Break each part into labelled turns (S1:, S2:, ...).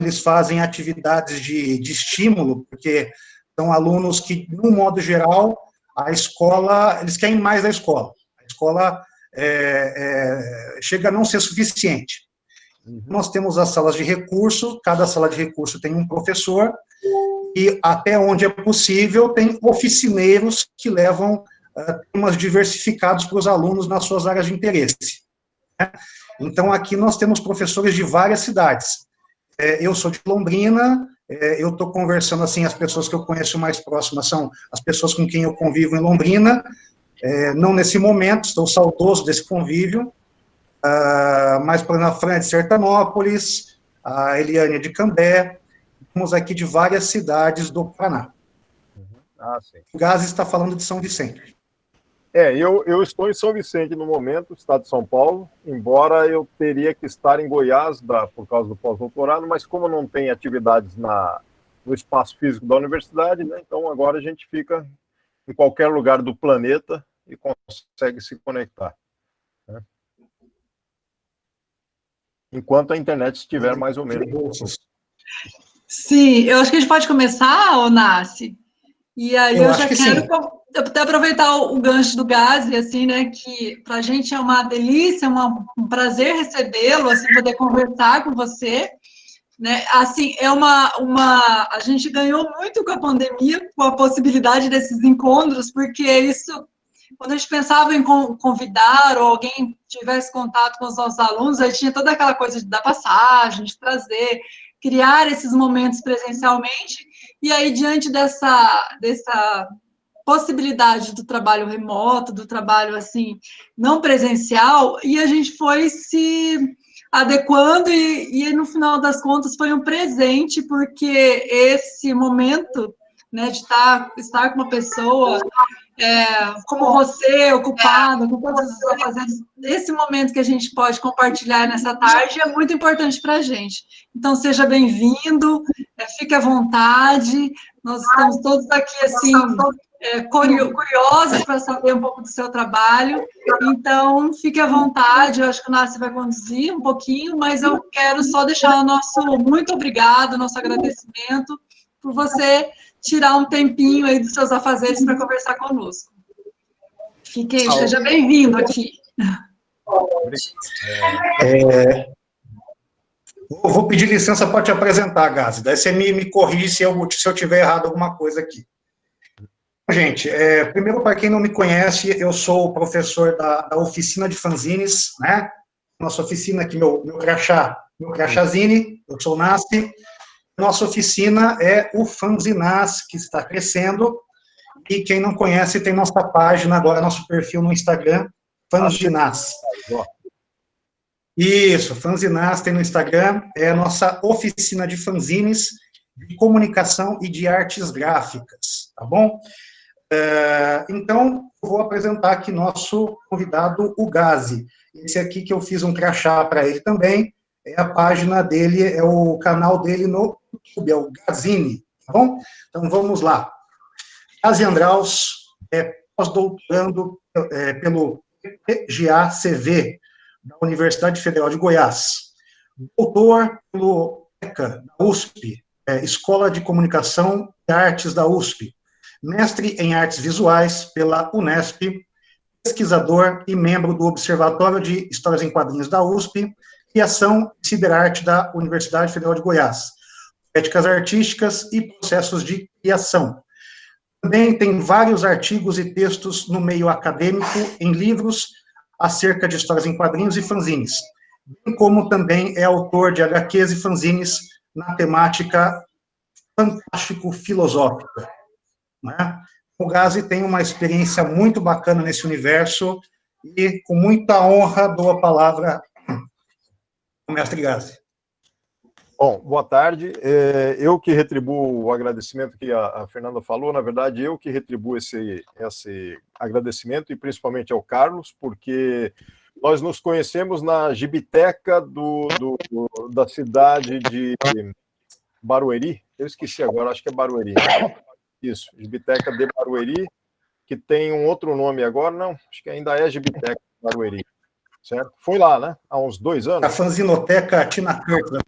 S1: eles fazem atividades de estímulo, porque são alunos que, no modo geral, a escola, eles querem mais da escola. A escola chega a não ser suficiente. Nós temos as salas de recurso, cada sala de recurso tem um professor, e até onde é possível, tem oficineiros que levam temas diversificados para os alunos nas suas áreas de interesse. Né? Então, aqui nós temos professores de várias cidades. Eu sou de Londrina, eu estou conversando, assim, as pessoas que eu conheço mais próximas são as pessoas com quem eu convivo em Londrina, não nesse momento, estou saudoso desse convívio, mas, por exemplo, a Fran é de Sertanópolis, a Eliane é de Cambé, temos aqui de várias cidades do Paraná.
S2: Sim.
S1: O Gás está falando de São Vicente.
S2: Eu estou em São Vicente no momento, estado de São Paulo, embora eu teria que estar em Goiás por causa do pós-doutorado, mas como não tem atividades no espaço físico da universidade, né, então agora a gente fica em qualquer lugar do planeta e consegue se conectar. Né? Enquanto a internet estiver mais ou menos.
S3: Sim, eu acho que a gente pode começar, Nassi. E aí eu já quero até aproveitar o gancho do Gazi, assim, né, que para a gente é uma delícia, um prazer recebê-lo, assim, poder conversar com você, né, assim, a gente ganhou muito com a pandemia, com a possibilidade desses encontros, porque isso, quando a gente pensava em convidar ou alguém tivesse contato com os nossos alunos, aí tinha toda aquela coisa de dar passagem, de trazer, criar esses momentos presencialmente, e aí, diante dessa possibilidade do trabalho remoto, do trabalho, assim, não presencial, e a gente foi se adequando e no final das contas, foi um presente, porque esse momento, né, de estar com uma pessoa como você, ocupada, com todos os afazeres, esse momento que a gente pode compartilhar nessa tarde é muito importante para a gente. Então, seja bem-vindo, fique à vontade, nós estamos todos aqui, assim, curiosos para saber um pouco do seu trabalho, então, fique à vontade, eu acho que o Nassi vai conduzir um pouquinho, mas eu quero só deixar o nosso muito obrigado, nosso agradecimento por você tirar um tempinho aí dos seus afazeres para conversar conosco. Seja bem-vindo aqui.
S1: Vou pedir licença para te apresentar, Gazi, daí você me corrige se eu tiver errado alguma coisa aqui. Gente, primeiro, para quem não me conhece, eu sou professor da oficina de fanzines, né? Nossa oficina aqui, meu crachazinho, eu sou o Nassi. Nossa oficina é o Fanzinaz, que está crescendo, e quem não conhece tem nossa página agora, nosso perfil no Instagram, Fanzinaz. Isso, Fanzinaz tem no Instagram, é a nossa oficina de fanzines, de comunicação e de artes gráficas, tá bom? Então, eu vou apresentar aqui nosso convidado, o Gazi. Esse aqui que eu fiz um crachá para ele também, é a página dele, é o canal dele no YouTube, é o Gazini, tá bom? Então, vamos lá. Gazi Andraus é pós-doutorando pelo PGA-CV, da Universidade Federal de Goiás. Doutor pelo ECA, da USP, Escola de Comunicação e Artes da USP. Mestre em Artes Visuais pela Unesp, pesquisador e membro do Observatório de Histórias em Quadrinhos da USP, Criação e Ciberarte da Universidade Federal de Goiás, Éticas Artísticas e Processos de Criação. Também tem vários artigos e textos no meio acadêmico, em livros, acerca de histórias em quadrinhos e fanzines, bem como também é autor de HQs e fanzines na temática fantástico-filosófica. Né? O Gazi tem uma experiência muito bacana nesse universo e, com muita honra, dou a palavra ao mestre Gazi.
S2: Bom, boa tarde. Eu que retribuo o agradecimento que a Fernanda falou, na verdade, eu que retribuo esse agradecimento, e principalmente ao Carlos, porque nós nos conhecemos na gibiteca da cidade de Barueri, eu esqueci agora, acho que é Barueri. Isso, gibiteca de Barueri, que tem um outro nome agora, não, acho que ainda é gibiteca de Barueri, certo? Foi lá, né? Há uns 2 anos.
S1: A fanzinoteca Tina Kirkland.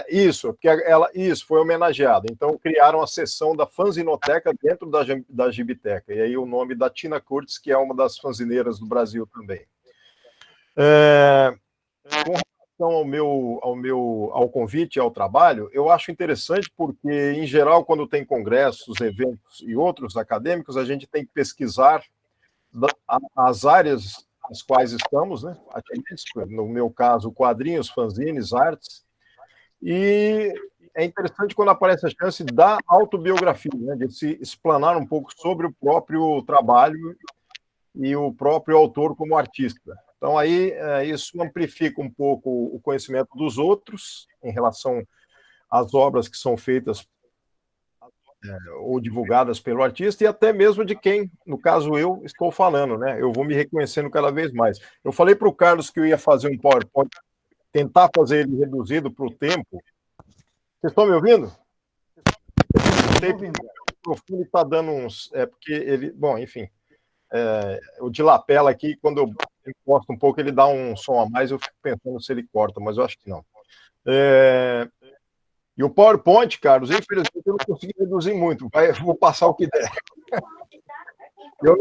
S2: Isso, porque isso foi homenageada. Então criaram a seção da fanzinoteca dentro da Gibiteca. E aí o nome da Tina Curtis, que é uma das fanzineiras do Brasil também. Com relação ao convite ao trabalho, eu acho interessante porque, em geral, quando tem congressos, eventos e outros acadêmicos, a gente tem que pesquisar as áreas nas quais estamos, né? No meu caso, quadrinhos, fanzines, artes. E é interessante quando aparece a chance da autobiografia, né, de se explanar um pouco sobre o próprio trabalho e o próprio autor como artista. Então, aí, isso amplifica um pouco o conhecimento dos outros em relação às obras que são feitas ou divulgadas pelo artista e até mesmo de quem, no caso, eu estou falando, né? Eu vou me reconhecendo cada vez mais. Eu falei para o Carlos que eu ia fazer um PowerPoint, tentar fazer ele reduzido para o tempo. Vocês estão me ouvindo? O microfone está dando uns... porque ele... Bom, enfim. O de lapela aqui, quando eu encosto um pouco, ele dá um som a mais, eu fico pensando se ele corta, mas eu acho que não. E o PowerPoint, Carlos, infelizmente eu não consegui reduzir muito. Vou passar o que der. Eu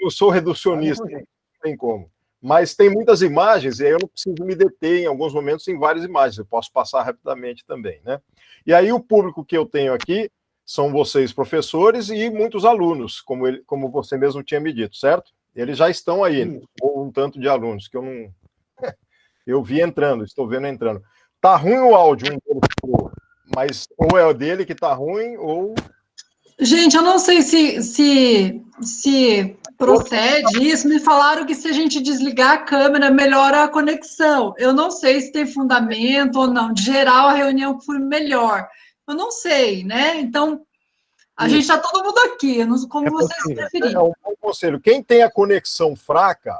S2: não sou reducionista, não tem como. Mas tem muitas imagens, e aí eu não preciso me deter em alguns momentos em várias imagens, eu posso passar rapidamente também, né? E aí o público que eu tenho aqui são vocês, professores, e muitos alunos, como você mesmo tinha me dito, certo? Eles já estão aí, né? Ou um tanto de alunos, que eu não... Eu vi entrando, estou vendo entrando. Tá ruim o áudio, mas ou é o dele que tá ruim, ou...
S3: Gente, eu não sei se procede isso. Me falaram que se a gente desligar a câmera, melhora a conexão. Eu não sei se tem fundamento ou não. De geral, a reunião foi melhor. Eu não sei, né? Então, a gente está todo mundo aqui, como vocês preferirem.
S2: É um bom conselho. Quem tem a conexão fraca,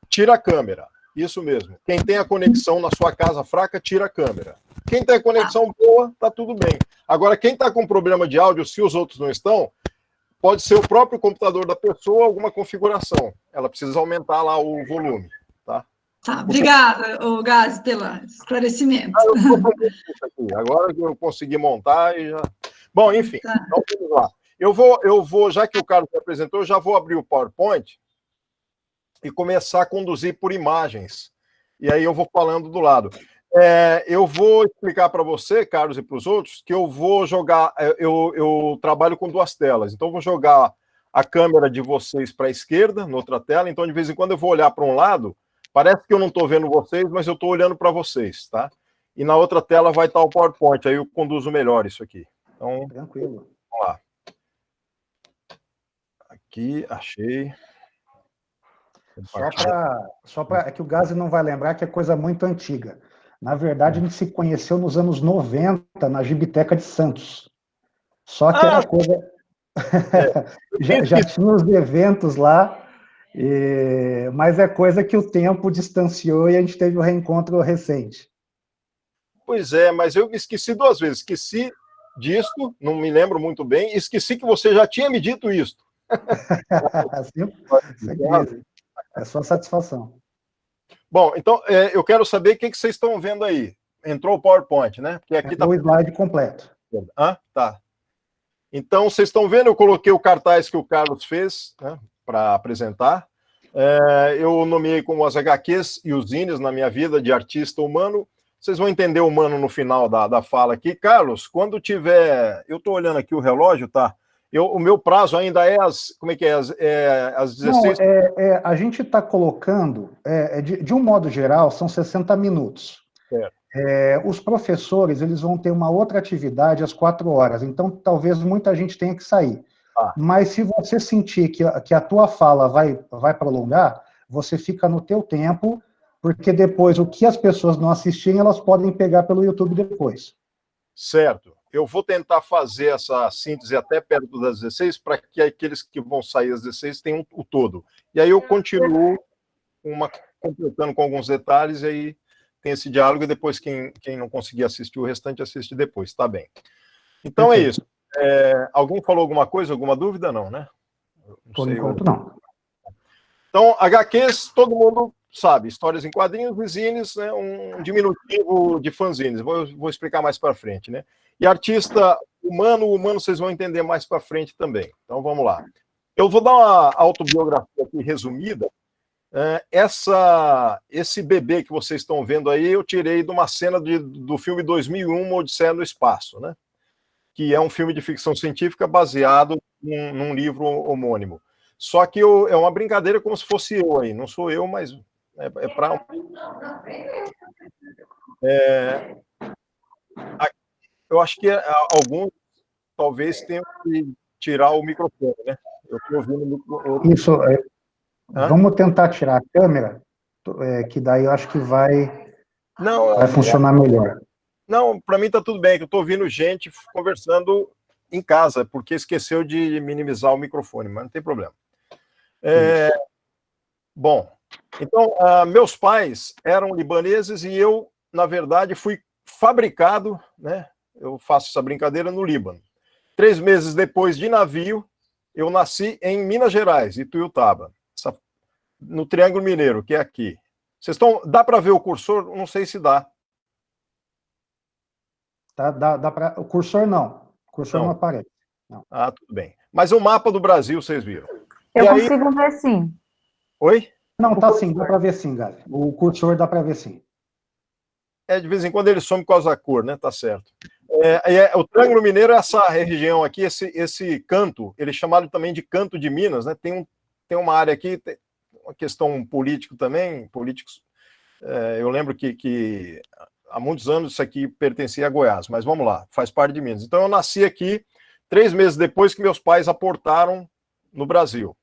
S2: tira a câmera. Isso mesmo. Quem tem a conexão na sua casa fraca, tira a câmera. Quem tem a conexão boa, tá tudo bem. Agora, quem está com problema de áudio, se os outros não estão, pode ser o próprio computador da pessoa, alguma configuração. Ela precisa aumentar lá o volume, tá?
S3: Tá, obrigada, Gazi, pelo esclarecimento.
S2: Agora que eu consegui montar e já... Bom, enfim, então vamos lá. Eu vou, já que o Carlos me apresentou, eu já vou abrir o PowerPoint e começar a conduzir por imagens. E aí eu vou falando do lado. Eu vou explicar para você, Carlos, e para os outros, que eu vou jogar... Eu trabalho com duas telas, então eu vou jogar a câmera de vocês para a esquerda, na outra tela, então de vez em quando eu vou olhar para um lado, parece que eu não estou vendo vocês, mas eu estou olhando para vocês, tá? E na outra tela vai estar o PowerPoint, aí eu conduzo melhor isso aqui. Então,
S1: tranquilo.
S2: Vamos lá. Aqui, achei...
S1: É que o Gazi não vai lembrar que é coisa muito antiga. Na verdade, a gente se conheceu nos anos 90, na Gibiteca de Santos. Só que era coisa... já tinha os eventos lá, mas é coisa que o tempo distanciou e a gente teve um reencontro recente.
S2: Pois é, mas eu me esqueci duas vezes. Esqueci disto, não me lembro muito bem, e esqueci que você já tinha me dito isto.
S1: É sua satisfação.
S2: Bom, então, eu quero saber o que vocês estão vendo aí. Entrou o PowerPoint, né? Porque aqui
S1: o slide completo.
S2: Tá. Então, vocês estão vendo, eu coloquei o cartaz que o Carlos fez, né, para apresentar. Eu nomeei como as HQs e os zines na minha vida de artista humano. Vocês vão entender o humano no final da fala aqui. Carlos, quando tiver... Eu estou olhando aqui o relógio, tá? O meu prazo ainda é como é que é? Às 16...
S1: Não, a gente está colocando, de um modo geral, são 60 minutos. Os professores, eles vão ter uma outra atividade às 4 horas, então talvez muita gente tenha que sair. Mas se você sentir que a tua fala vai prolongar, você fica no teu tempo, porque depois o que as pessoas não assistirem, elas podem pegar pelo YouTube depois.
S2: Certo. Eu vou tentar fazer essa síntese até perto das 16, para que aqueles que vão sair às 16 tenham o todo. E aí eu continuo completando com alguns detalhes, e aí tem esse diálogo, e depois quem não conseguir assistir o restante, assiste depois, tá bem. Então é isso. Alguém falou alguma coisa, alguma dúvida? Não, né?
S1: Por enquanto, não.
S2: Então, HQs, todo mundo sabe, histórias em quadrinhos e zines, né, um diminutivo de fanzines. Vou explicar mais para frente, né? E artista humano vocês vão entender mais para frente também. Então vamos lá. Eu vou dar uma autobiografia aqui resumida. Esse bebê que vocês estão vendo aí, eu tirei de uma cena do filme 2001, Odisseia no Espaço, né? Que é um filme de ficção científica baseado num livro homônimo. Só que é uma brincadeira como se fosse eu aí. Não sou eu, mas é para... eu acho que alguns talvez tenham que tirar o microfone, né? Eu estou ouvindo...
S1: Isso, vamos tentar tirar a câmera, que daí eu acho que vai funcionar melhor.
S2: Não, para mim está tudo bem, que eu estou ouvindo gente conversando em casa, porque esqueceu de minimizar o microfone, mas não tem problema. Bom, então, meus pais eram libaneses e eu, na verdade, fui fabricado, né? Eu faço essa brincadeira no Líbano. 3 meses depois de navio, eu nasci em Minas Gerais, Ituiutaba, no Triângulo Mineiro, que é aqui. Dá para ver o cursor? Não sei se dá.
S1: Dá para... O cursor não. O cursor não aparece. Não.
S2: Ah, tudo bem. Mas o mapa do Brasil, vocês viram?
S4: Eu consigo ver sim.
S2: Oi?
S1: Não, tá sim, dá para ver sim, Gabi. O cursor dá para ver sim.
S2: De vez em quando ele some por causa da cor, né? Tá certo. O Triângulo Mineiro é essa região aqui, esse canto, ele é chamado também de Canto de Minas, né? Tem uma área aqui, tem uma questão política também, políticos. Eu lembro que há muitos anos isso aqui pertencia a Goiás, mas vamos lá, faz parte de Minas. Então eu nasci aqui 3 meses depois que meus pais aportaram no Brasil.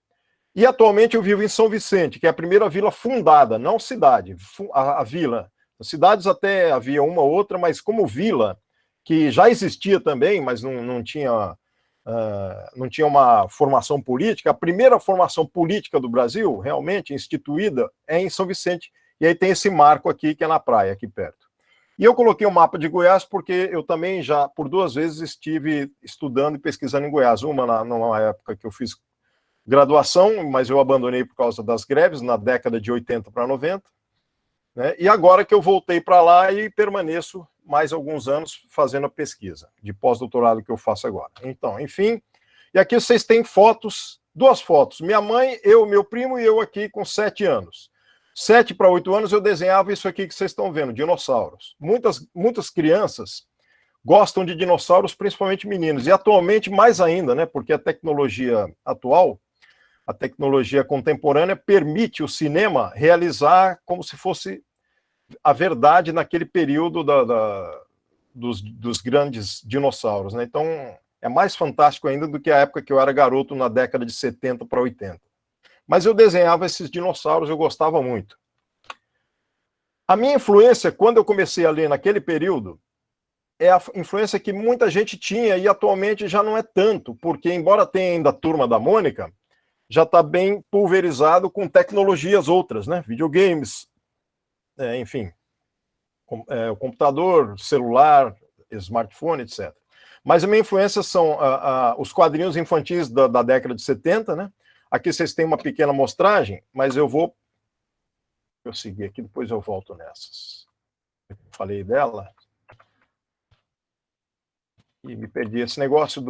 S2: E atualmente eu vivo em São Vicente, que é a primeira vila fundada, não cidade, a vila. As cidades até havia uma ou outra, mas como vila, que já existia também, mas não tinha uma formação política, a primeira formação política do Brasil, realmente instituída, é em São Vicente. E aí tem esse marco aqui, que é na praia, aqui perto. E eu coloquei o mapa de Goiás porque eu também já, por 2 vezes, estive estudando e pesquisando em Goiás. Uma numa época que eu fiz graduação, mas eu abandonei por causa das greves, na década de 80 para 90. Né? E agora que eu voltei para lá e permaneço mais alguns anos fazendo a pesquisa, de pós-doutorado que eu faço agora. Então, enfim, e aqui vocês têm fotos, 2 fotos. Minha mãe, eu, meu primo e eu aqui com 7 anos. 7 para 8 anos eu desenhava isso aqui que vocês estão vendo, dinossauros. Muitas crianças gostam de dinossauros, principalmente meninos, e atualmente mais ainda, né? Porque a tecnologia atual, a tecnologia contemporânea, permite o cinema realizar como se fosse a verdade naquele período dos grandes dinossauros, né? Então, é mais fantástico ainda do que a época que eu era garoto, na década de 70 para 80. Mas eu desenhava esses dinossauros, eu gostava muito. A minha influência, quando eu comecei a ler naquele período, é a influência que muita gente tinha e atualmente já não é tanto, porque embora tenha ainda a Turma da Mônica, já está bem pulverizado com tecnologias outras, né? Videogames, enfim, o computador, celular, smartphone, etc. Mas a minha influência são os quadrinhos infantis da década de 70, né? Aqui vocês têm uma pequena amostragem, mas eu seguir aqui, depois eu volto nessas. Falei dela. E me perdi. Esse negócio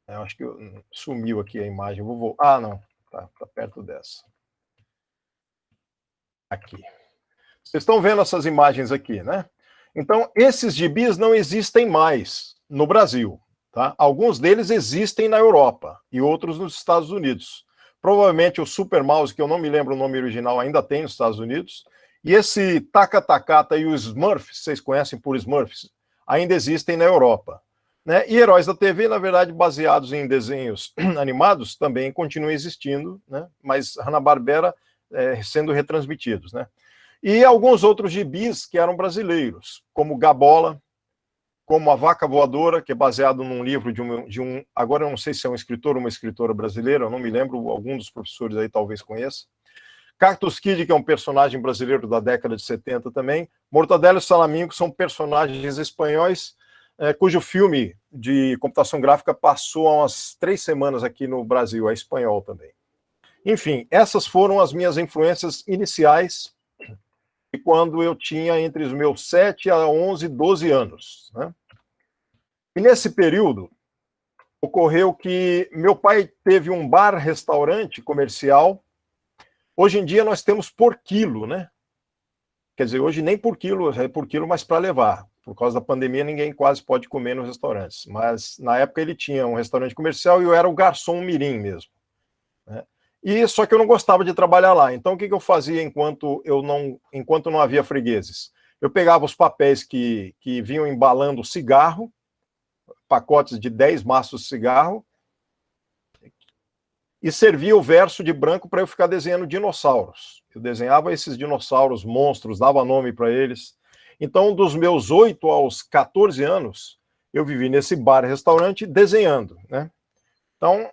S2: eu acho que sumiu aqui a imagem. Não. Tá perto dessa. Aqui. Vocês estão vendo essas imagens aqui, né? Então, esses gibis não existem mais no Brasil. Tá? Alguns deles existem na Europa e outros nos Estados Unidos. Provavelmente o Super Mouse, que eu não me lembro o nome original, ainda tem nos Estados Unidos. E esse Taka Takata e o Smurfs, vocês conhecem por Smurfs, ainda existem na Europa. Né? E Heróis da TV, na verdade, baseados em desenhos animados, também continuam existindo, né? Mas Hanna-Barbera sendo retransmitidos. Né? E alguns outros gibis que eram brasileiros, como Gabola, como A Vaca Voadora, que é baseado num livro de um... Agora eu não sei se é um escritor ou uma escritora brasileira, eu não me lembro, algum dos professores aí talvez conheça. Cactus Kid, que é um personagem brasileiro da década de 70 também. Mortadelo e Salamingo são personagens espanhóis, cujo filme de computação gráfica passou há umas 3 semanas aqui no Brasil, é espanhol também. Enfim, essas foram as minhas influências iniciais, quando eu tinha entre os meus 7 a 11, 12 anos. Né? E nesse período, ocorreu que meu pai teve um bar-restaurante comercial. Hoje em dia nós temos por quilo, né? Quer dizer, hoje nem por quilo, é por quilo, mas para levar. Por causa da pandemia, ninguém quase pode comer nos restaurantes. Mas na época ele tinha um restaurante comercial e eu era o garçom mirim mesmo. Né? E só que eu não gostava de trabalhar lá. Então o que eu fazia enquanto não havia fregueses? Eu pegava os papéis que vinham embalando cigarro, pacotes de 10 maços de cigarro, e servia o verso de branco para eu ficar desenhando dinossauros. Eu desenhava esses dinossauros, monstros, dava nome para eles. Então, dos meus 8 aos 14 anos, eu vivi nesse bar-restaurante desenhando. Né? Então,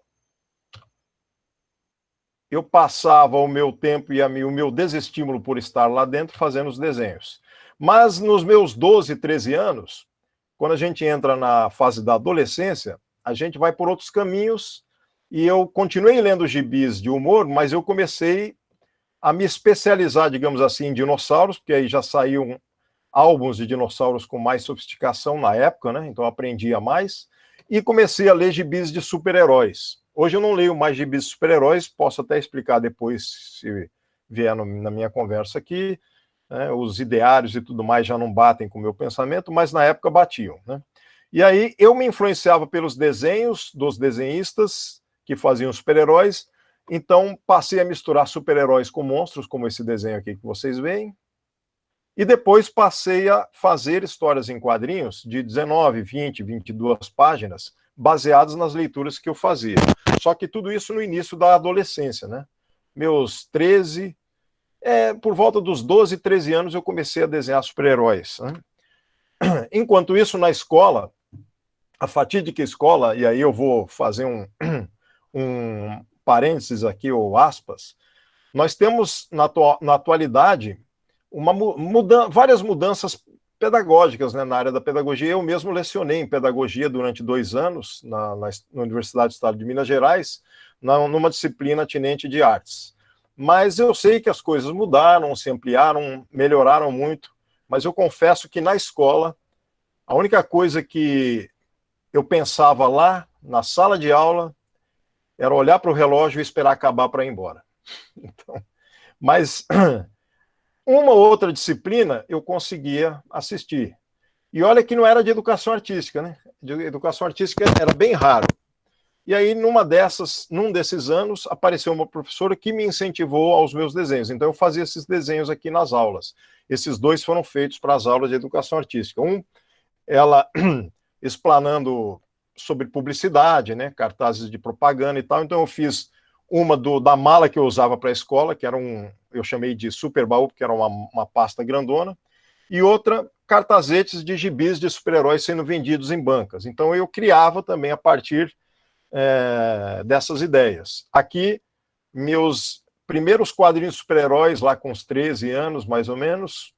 S2: eu passava o meu tempo e o meu desestímulo por estar lá dentro fazendo os desenhos. Mas nos meus 12, 13 anos, quando a gente entra na fase da adolescência, a gente vai por outros caminhos, e eu continuei lendo gibis de humor, mas eu comecei a me especializar, digamos assim, em dinossauros, porque aí já saíam álbuns de dinossauros com mais sofisticação na época, né? Então eu aprendia mais, e comecei a ler gibis de super-heróis. Hoje eu não leio mais gibis de super-heróis, posso até explicar depois, se vier na minha conversa aqui. Os ideários e tudo mais já não batem com o meu pensamento, mas na época batiam. Né? E aí eu me influenciava pelos desenhos dos desenhistas que faziam super-heróis, então passei a misturar super-heróis com monstros, como esse desenho aqui que vocês veem, e depois passei a fazer histórias em quadrinhos de 19, 20, 22 páginas, baseadas nas leituras que eu fazia. Só que tudo isso no início da adolescência, né? Meus 13... por volta dos 12, 13 anos eu comecei a desenhar super-heróis. Né? Enquanto isso, na escola, a fatídica escola, e aí eu vou fazer um parênteses aqui, ou aspas, nós temos, na atualidade, várias mudanças pedagógicas, né, na área da pedagogia. Eu mesmo lecionei em pedagogia durante 2 anos na Universidade do Estado de Minas Gerais, numa disciplina tinente de artes. Mas eu sei que as coisas mudaram, se ampliaram, melhoraram muito, mas eu confesso que na escola, a única coisa que eu pensava lá, na sala de aula, era olhar para o relógio e esperar acabar para ir embora. Então, mas uma ou outra disciplina eu conseguia assistir. E olha que não era de educação artística, né? De educação artística era bem raro. E aí, num desses anos, apareceu uma professora que me incentivou aos meus desenhos. Então, eu fazia esses desenhos aqui nas aulas. Esses 2 foram feitos para as aulas de educação artística. Ela explanando sobre publicidade, né, cartazes de propaganda e tal. Então, eu fiz uma da mala que eu usava para a escola, que era eu chamei de super baú, porque era uma pasta grandona, e outra, cartazetes de gibis de super-heróis sendo vendidos em bancas. Então, eu criava também a partir dessas ideias. Aqui, meus primeiros quadrinhos super-heróis, lá com uns 13 anos, mais ou menos,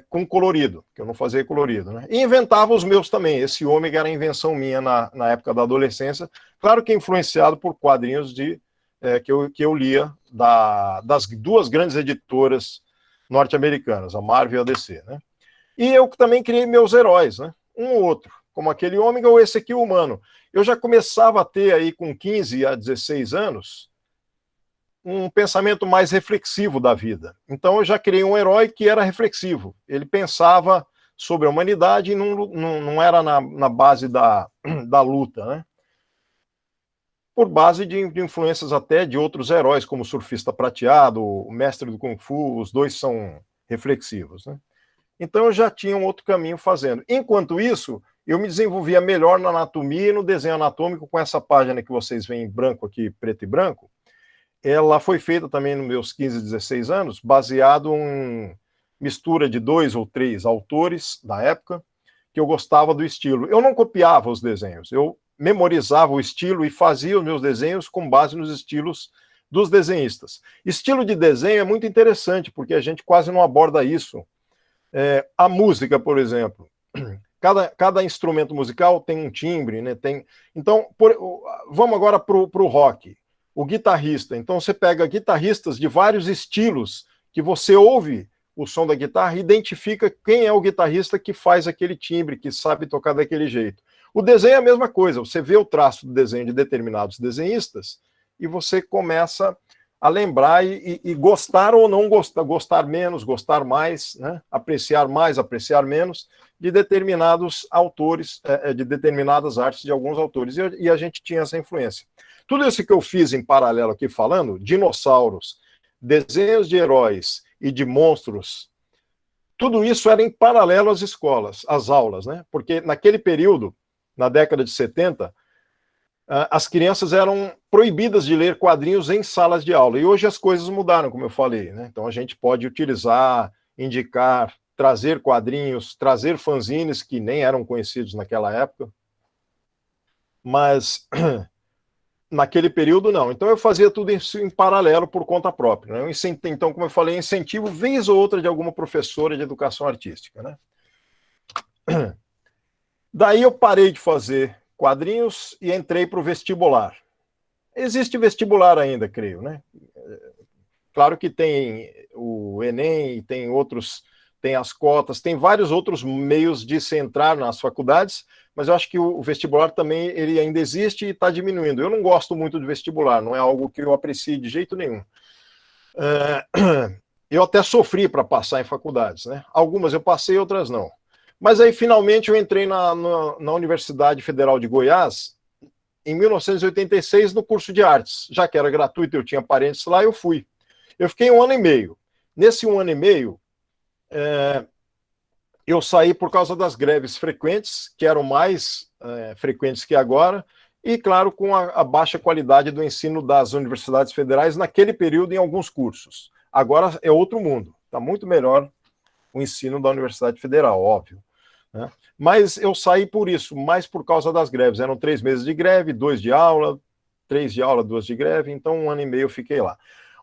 S2: com colorido, que eu não fazia colorido. Né? E inventava os meus também. Esse ômega era invenção minha na época da adolescência, claro que influenciado por quadrinhos que eu lia das 2 grandes editoras norte-americanas, a Marvel e a DC. Né? E eu também criei meus heróis, né? Um ou outro, como aquele ômega ou esse aqui, o humano. Eu já começava a ter aí com 15 a 16 anos um pensamento mais reflexivo da vida. Então eu já criei um herói que era reflexivo. Ele pensava sobre a humanidade e não era na base da luta, né? Por base de influências até de outros heróis, como o Surfista Prateado, o Mestre do Kung Fu, os 2 são reflexivos, né? Então eu já tinha um outro caminho fazendo. Enquanto isso, eu me desenvolvia melhor na anatomia e no desenho anatômico, com essa página que vocês veem em branco aqui, preto e branco. Ela foi feita também nos meus 15, 16 anos, baseado em mistura de 2 ou 3 autores da época, que eu gostava do estilo. Eu não copiava os desenhos, eu memorizava o estilo e fazia os meus desenhos com base nos estilos dos desenhistas. Estilo de desenho é muito interessante, porque a gente quase não aborda isso. A música, por exemplo. Cada instrumento musical tem um timbre, né? Então, vamos agora para o rock. o guitarrista. Então você pega guitarristas de vários estilos, que você ouve o som da guitarra e identifica quem é o guitarrista que faz aquele timbre, que sabe tocar daquele jeito. O desenho é a mesma coisa, você vê o traço do desenho de determinados desenhistas e você começa a lembrar e gostar ou não gostar, gostar menos, gostar mais, né? Apreciar mais, apreciar menos, de determinados autores, de determinadas artes de alguns autores, e a gente tinha essa influência. Tudo isso que eu fiz em paralelo aqui falando, dinossauros, desenhos de heróis e de monstros, tudo isso era em paralelo às escolas, às aulas, né? Porque naquele período, na década de 70, as crianças eram proibidas de ler quadrinhos em salas de aula. E hoje as coisas mudaram, como eu falei, né? Então a gente pode utilizar, indicar, trazer quadrinhos, trazer fanzines que nem eram conhecidos naquela época. Mas naquele período não. Então eu fazia tudo isso em paralelo por conta própria, né? Então, como eu falei, incentivo vez ou outra de alguma professora de educação artística, né? Daí eu parei de fazer quadrinhos e entrei para o vestibular. Existe vestibular ainda, creio, né? Claro que tem o Enem, tem outros, tem as cotas, tem vários outros meios de se entrar nas faculdades, mas eu acho que o vestibular também ele ainda existe e está diminuindo. Eu não gosto muito de vestibular, não é algo que eu aprecie de jeito nenhum. Eu até sofri para passar em faculdades, né? Algumas eu passei, outras não. Mas aí, finalmente, eu entrei na Universidade Federal de Goiás, em 1986, no curso de artes. Já que era gratuito, eu tinha parentes lá, eu fui. Eu fiquei 1 ano e meio. Nesse 1 ano e meio, eu saí por causa das greves frequentes, que eram mais frequentes que agora, e, claro, com a baixa qualidade do ensino das universidades federais naquele período em alguns cursos. Agora é outro mundo. Está muito melhor o ensino da Universidade Federal, óbvio. Né? Mas eu saí por isso, mais por causa das greves. Eram 3 meses de greve, 2 de aula, 3 de aula, 2 de greve, então 1 ano e meio eu fiquei lá.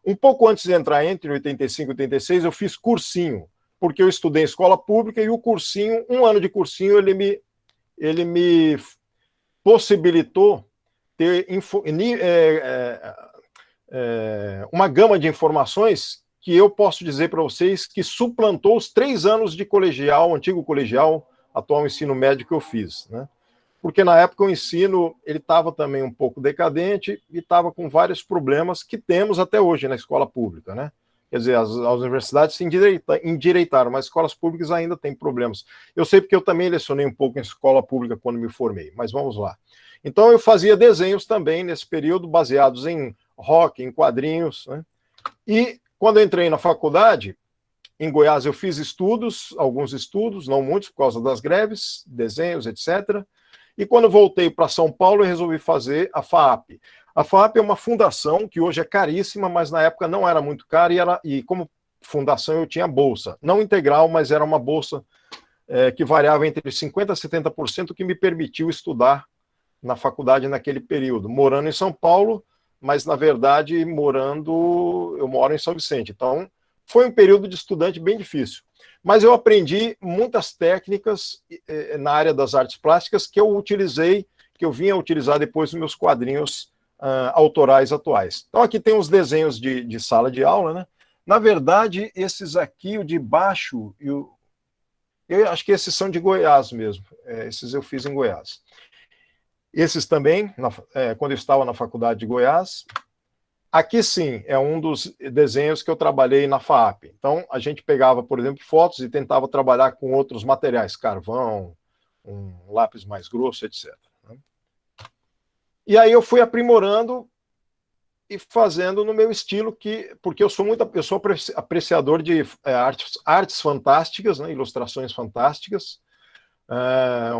S2: Um pouco antes de entrar, entre 85 e 86, eu fiz cursinho, porque eu estudei em escola pública e o cursinho, 1 ano de cursinho, ele me possibilitou ter uma gama de informações que eu posso dizer para vocês que suplantou os 3 anos de colegial, antigo colegial, atual ensino médio que eu fiz, né? Porque na época o ensino ele estava também um pouco decadente e estava com vários problemas que temos até hoje na escola pública, né? Quer dizer, as universidades se endireitaram, mas escolas públicas ainda têm problemas. Eu sei porque eu também lecionei um pouco em escola pública quando me formei, mas vamos lá. Então eu fazia desenhos também nesse período, baseados em rock, em quadrinhos, né? E quando eu entrei na faculdade, em Goiás eu fiz estudos, alguns estudos, não muitos por causa das greves, desenhos, etc. E quando voltei para São Paulo, eu resolvi fazer a FAAP. A FAAP é uma fundação que hoje é caríssima, mas na época não era muito cara, e como fundação eu tinha bolsa. Não integral, mas era uma bolsa que variava entre 50% a 70%, que me permitiu estudar na faculdade naquele período, morando em São Paulo, mas na verdade eu moro em São Vicente. Então foi um período de estudante bem difícil. Mas eu aprendi muitas técnicas na área das artes plásticas que eu vinha a utilizar depois nos meus quadrinhos autorais atuais. Então aqui tem os desenhos de sala de aula, né? Na verdade, esses aqui, o de baixo, eu acho que esses são de Goiás mesmo. Esses eu fiz em Goiás. Esses também, quando eu estava na faculdade de Goiás. Aqui sim, é um dos desenhos que eu trabalhei na FAAP. Então, a gente pegava, por exemplo, fotos e tentava trabalhar com outros materiais, carvão, um lápis mais grosso, etc. E aí eu fui aprimorando e fazendo no meu estilo, porque eu sou apreciador de artes fantásticas, né, ilustrações fantásticas.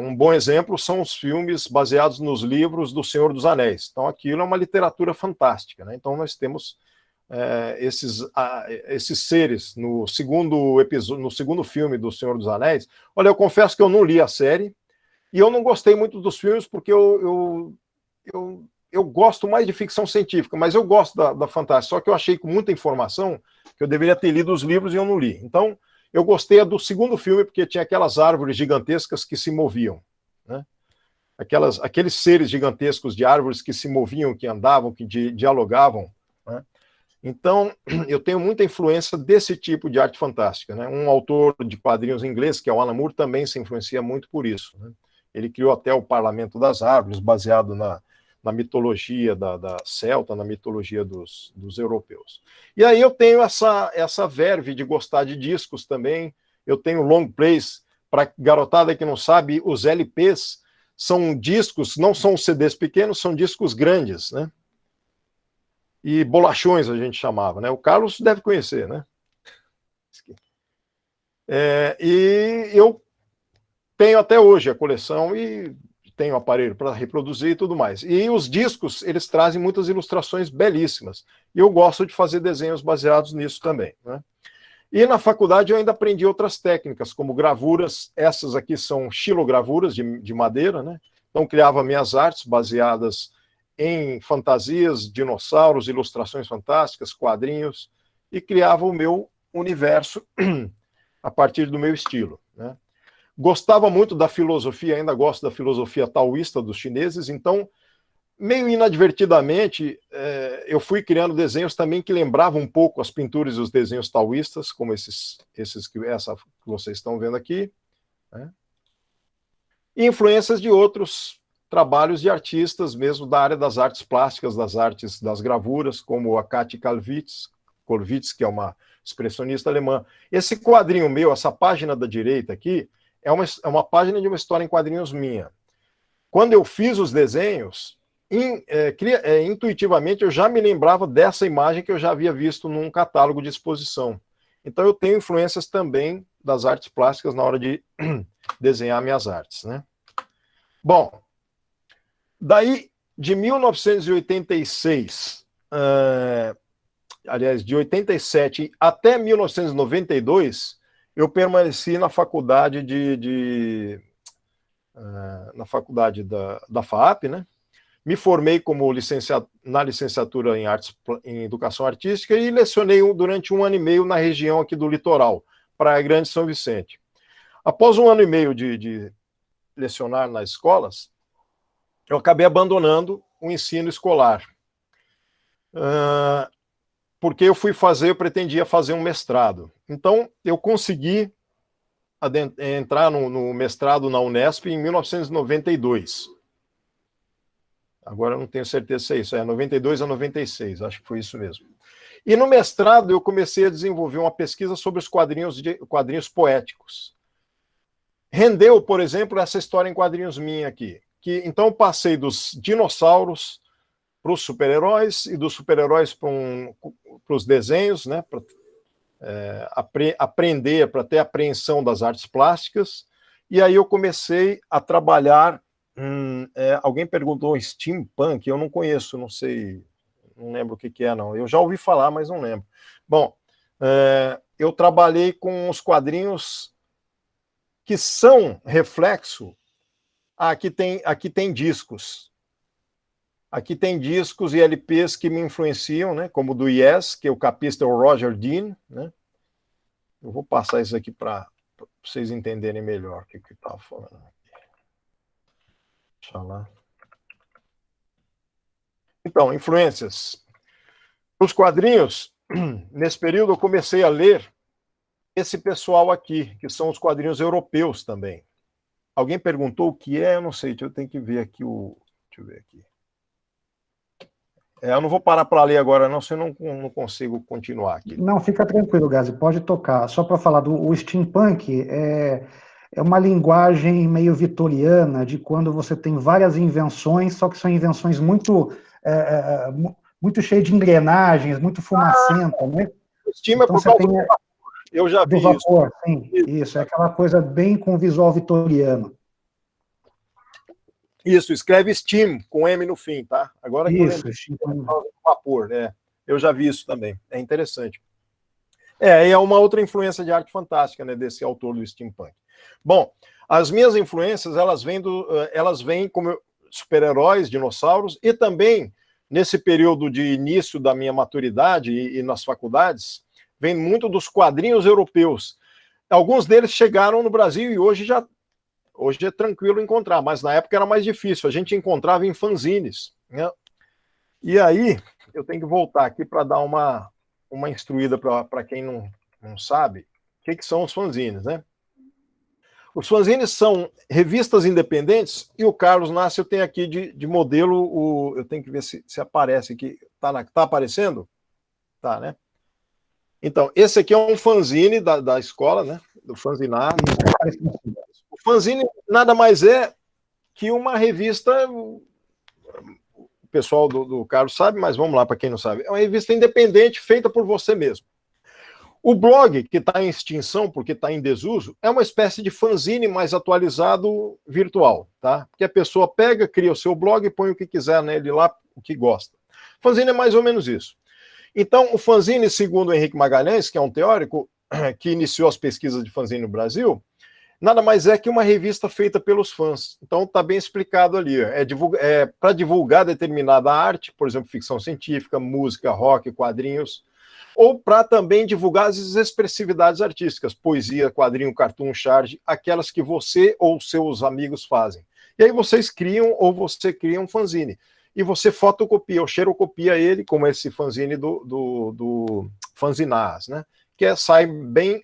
S2: Um bom exemplo são os filmes baseados nos livros do Senhor dos Anéis. Então, aquilo é uma literatura fantástica, né? Então, nós temos esses seres no segundo filme do Senhor dos Anéis. Olha, eu confesso que eu não li a série e eu não gostei muito dos filmes porque eu gosto mais de ficção científica, mas eu gosto da fantástica. Só que eu achei com muita informação que eu deveria ter lido os livros e eu não li. Então, eu gostei do segundo filme porque tinha aquelas árvores gigantescas que se moviam, né? aqueles seres gigantescos de árvores que se moviam, que andavam, que dialogavam, né? Então, eu tenho muita influência desse tipo de arte fantástica, né? Um autor de quadrinhos inglês, que é o Alan Moore, também se influencia muito por isso, né? Ele criou até o Parlamento das Árvores, baseado na mitologia da celta, na mitologia dos europeus. E aí eu tenho essa verve de gostar de discos também. Eu tenho long plays. Para garotada que não sabe, os LPs são discos, não são CDs pequenos, são discos grandes, né? E bolachões a gente chamava, né? O Carlos deve conhecer, né? E eu tenho até hoje a coleção e tenho aparelho para reproduzir e tudo mais. E os discos, eles trazem muitas ilustrações belíssimas. E eu gosto de fazer desenhos baseados nisso também, né? E na faculdade eu ainda aprendi outras técnicas, como gravuras. Essas aqui são xilogravuras de madeira, né? Então criava minhas artes baseadas em fantasias, dinossauros, ilustrações fantásticas, quadrinhos, e criava o meu universo a partir do meu estilo, né? Gostava muito da filosofia, ainda gosto da filosofia taoísta dos chineses, então, meio inadvertidamente, eu fui criando desenhos também que lembravam um pouco as pinturas e os desenhos taoístas, como essa que vocês estão vendo aqui, né? E influências de outros trabalhos de artistas mesmo da área das artes plásticas, das artes das gravuras, como a Kati Kollwitz, que é uma expressionista alemã. Esse quadrinho meu, essa página da direita aqui, é uma página de uma história em quadrinhos minha. Quando eu fiz os desenhos, intuitivamente eu já me lembrava dessa imagem que eu já havia visto num catálogo de exposição. Então eu tenho influências também das artes plásticas na hora de desenhar minhas artes, né? Bom, daí de 1986, aliás, de 87 até 1992, eu permaneci na faculdade na faculdade da FAAP, né? Me formei como na licenciatura em Educação Artística e lecionei durante 1 ano e meio na região aqui do litoral, Praia Grande e São Vicente. Após 1 ano e meio de lecionar nas escolas, eu acabei abandonando o ensino escolar. Porque eu pretendia fazer um mestrado. Então, eu consegui entrar no mestrado na Unesp em 1992. Agora eu não tenho certeza se é isso, 92 a 96, acho que foi isso mesmo. E no mestrado eu comecei a desenvolver uma pesquisa sobre os quadrinhos poéticos. Rendeu, por exemplo, essa história em quadrinhos minha aqui. Então eu passei dos dinossauros para os super-heróis e dos super-heróis para os desenhos, né, para aprender, para ter apreensão das artes plásticas. E aí eu comecei a trabalhar. Alguém perguntou steampunk, eu não conheço, não sei, não lembro o que é, não. Eu já ouvi falar, mas não lembro. Bom, eu trabalhei com os quadrinhos que são reflexo. Aqui tem discos. Aqui tem discos e LPs que me influenciam, né? Como o do Yes, que é o capista é o Roger Dean, né? Eu vou passar isso aqui para vocês entenderem melhor o que eu estava falando. Deixa lá. Então, influências. Os quadrinhos, nesse período eu comecei a ler esse pessoal aqui, que são os quadrinhos europeus também. Alguém perguntou o que é, eu não sei, eu tenho que ver aqui o... Deixa eu ver aqui. Eu não vou parar para ler agora, não, senão não consigo continuar aqui.
S1: Não, fica tranquilo, Gazi, pode tocar. Só para falar o steampunk, é uma linguagem meio vitoriana, de quando você tem várias invenções, só que são invenções muito cheias de engrenagens, muito fumacentas, né?
S2: O steam então, é por causa do vapor. Eu já vi
S1: do vapor, isso. Sim, isso, é aquela coisa bem com visual vitoriano.
S2: Isso, escreve Steam, com M no fim, tá? Agora que
S1: isso,
S2: vapor, né? Eu já vi isso também, é interessante. É uma outra influência de arte fantástica, né, desse autor do steampunk. Bom, as minhas influências, elas vêm como super-heróis, dinossauros, e também, nesse período de início da minha maturidade e nas faculdades, vem muito dos quadrinhos europeus. Alguns deles chegaram no Brasil e hoje já Hoje é tranquilo encontrar, mas na época era mais difícil. A gente encontrava em fanzines, né? E aí, eu tenho que voltar aqui para dar uma instruída para quem não sabe o que são os fanzines, né? Os fanzines são revistas independentes e o Carlos Nassi eu tenho aqui de modelo, eu tenho que ver se aparece aqui. Tá aparecendo? Tá, né? Então, esse aqui é um fanzine da escola, né? Do fanzinar. O fanzine nada mais é que uma revista, o pessoal do Carlos sabe, mas vamos lá para quem não sabe. É uma revista independente feita por você mesmo. O blog, que está em extinção porque está em desuso, é uma espécie de fanzine mais atualizado virtual, tá? Porque a pessoa pega, cria o seu blog e põe o que quiser nele lá, o que gosta. Fanzine é mais ou menos isso. Então, o fanzine, segundo o Henrique Magalhães, que é um teórico que iniciou as pesquisas de fanzine no Brasil, nada mais é que uma revista feita pelos fãs. Então, está bem explicado ali. É para divulgar determinada arte, por exemplo, ficção científica, música, rock, quadrinhos, ou para também divulgar as expressividades artísticas, poesia, quadrinho, cartoon, charge, aquelas que você ou seus amigos fazem. E aí vocês criam ou você cria um fanzine. E você fotocopia ou xerocopia ele, como esse fanzine do Fanzinaz, né? Que sai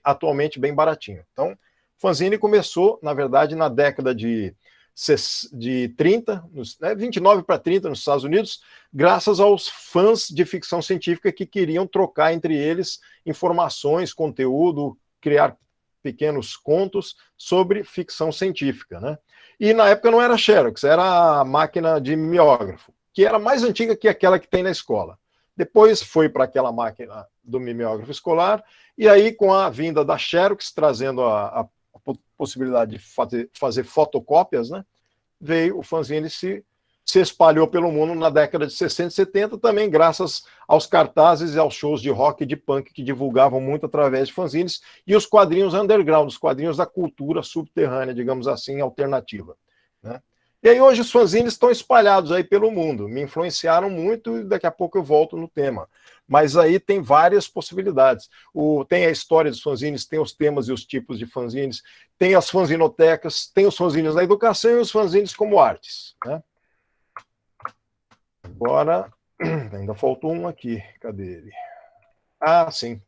S2: atualmente bem baratinho. Então, fanzine começou, na verdade, na década de 30, 29 para 30 nos Estados Unidos, graças aos fãs de ficção científica que queriam trocar entre eles informações, conteúdo, criar pequenos contos sobre ficção científica, né? E na época não era Xerox, era a máquina de mimeógrafo, que era mais antiga que aquela que tem na escola. Depois foi para aquela máquina do mimeógrafo escolar, e aí com a vinda da Xerox, trazendo a possibilidade de fazer fotocópias, né, veio o fanzine se espalhou pelo mundo na década de 60 e 70, também graças aos cartazes e aos shows de rock e de punk que divulgavam muito através de fanzines, e os quadrinhos underground, os quadrinhos da cultura subterrânea, digamos assim, alternativa, né? E aí hoje os fanzines estão espalhados aí pelo mundo, me influenciaram muito e daqui a pouco eu volto no tema. Mas aí tem várias possibilidades. Tem a história dos fanzines, tem os temas e os tipos de fanzines, tem as fanzinotecas, tem os fanzines da educação e os fanzines como artes, né? Agora, ainda faltou um aqui, cadê ele? Ah, sim.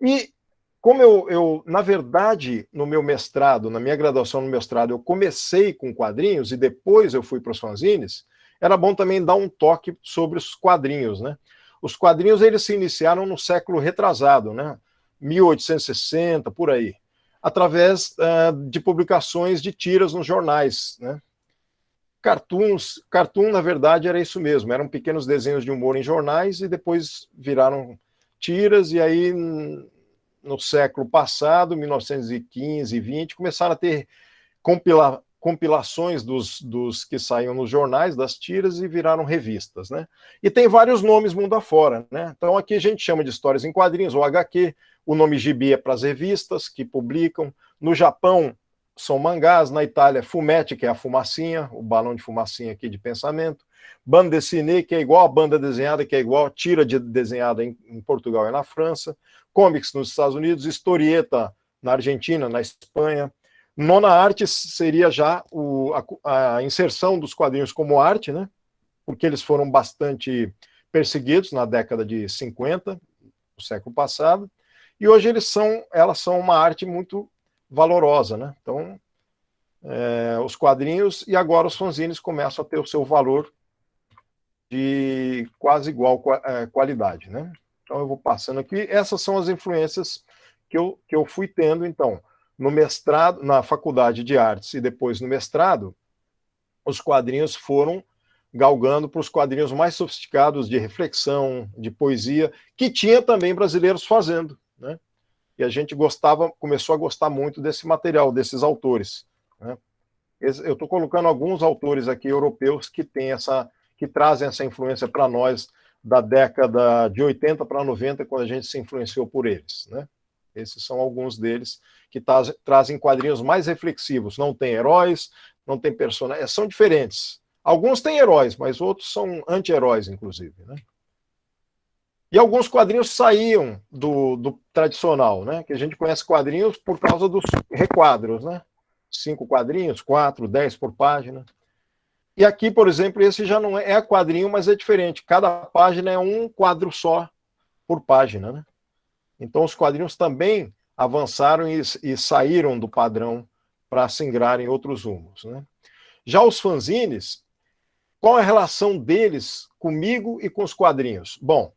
S2: E como eu, na verdade, no meu mestrado, na minha graduação no mestrado, eu comecei com quadrinhos e depois eu fui para os fanzines, era bom também dar um toque sobre os quadrinhos, né? Os quadrinhos, eles se iniciaram no século retrasado, né? 1860, por aí, através de publicações de tiras nos jornais, né? Cartoon, na verdade, era isso mesmo, eram pequenos desenhos de humor em jornais e depois viraram tiras, e aí no século passado, 1915 e 20, começaram a ter compilações dos que saíam nos jornais, das tiras, e viraram revistas, né? E tem vários nomes mundo afora, né? Então aqui a gente chama de histórias em quadrinhos, ou HQ, o nome gibi é para as revistas que publicam. No Japão são mangás, na Itália fumetti, que é a fumacinha, o balão de fumacinha aqui de pensamento, bande dessinée, que é igual a banda desenhada, que é igual a tira desenhada em Portugal e na França, comics nos Estados Unidos, historieta na Argentina, na Espanha. Nona arte seria já a inserção dos quadrinhos como arte, né? Porque eles foram bastante perseguidos na década de 50, do século passado, e hoje elas são uma arte muito valorosa, né? Então, os quadrinhos e agora os fanzines começam a ter o seu valor de quase igual qualidade, né? Então eu vou passando aqui. Essas são as influências que eu fui tendo, então, no mestrado, na faculdade de artes e depois no mestrado, os quadrinhos foram galgando para os quadrinhos mais sofisticados de reflexão, de poesia, que tinha também brasileiros fazendo, né? E a gente começou a gostar muito desse material, desses autores, né? Eu estou colocando alguns autores aqui europeus que trazem essa influência para nós da década de 80 para 90, quando a gente se influenciou por eles, né? Esses são alguns deles que trazem quadrinhos mais reflexivos. Não tem heróis, não tem personagens, são diferentes. Alguns têm heróis, mas outros são anti-heróis, inclusive, né? E alguns quadrinhos saíam do tradicional, né? Que a gente conhece quadrinhos por causa dos requadros, né? 5 quadrinhos, 4, 10 por página. E aqui, por exemplo, esse já não é quadrinho, mas é diferente. Cada página é um quadro só por página, né? Então, os quadrinhos também avançaram e saíram do padrão para singrar em outros rumos, né? Já os fanzines, qual é a relação deles comigo e com os quadrinhos? Bom,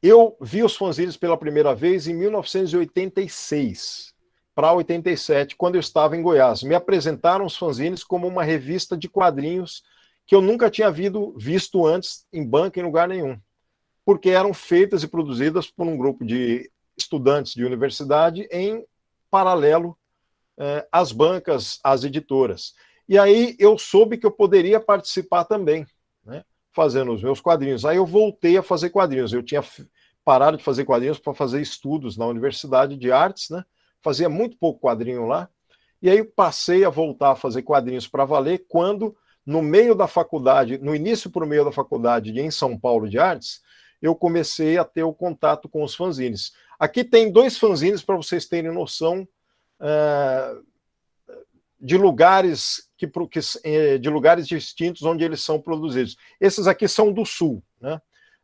S2: eu vi os fanzines pela primeira vez em 1986 para 87, quando eu estava em Goiás. Me apresentaram os fanzines como uma revista de quadrinhos que eu nunca tinha visto antes em banca em lugar nenhum, porque eram feitas e produzidas por um grupo de estudantes de universidade em paralelo às bancas, às editoras. E aí eu soube que eu poderia participar também, né, fazendo os meus quadrinhos. Aí eu voltei a fazer quadrinhos. Eu tinha parado de fazer quadrinhos para fazer estudos na Universidade de Artes, né? Fazia muito pouco quadrinho lá. E aí passei a voltar a fazer quadrinhos para valer quando, no meio da faculdade, no início para o meio da faculdade em São Paulo de Artes, eu comecei a ter o contato com os fanzines. Aqui tem 2 fanzines para vocês terem noção de lugares de lugares distintos onde eles são produzidos. Esses aqui são do Sul, né?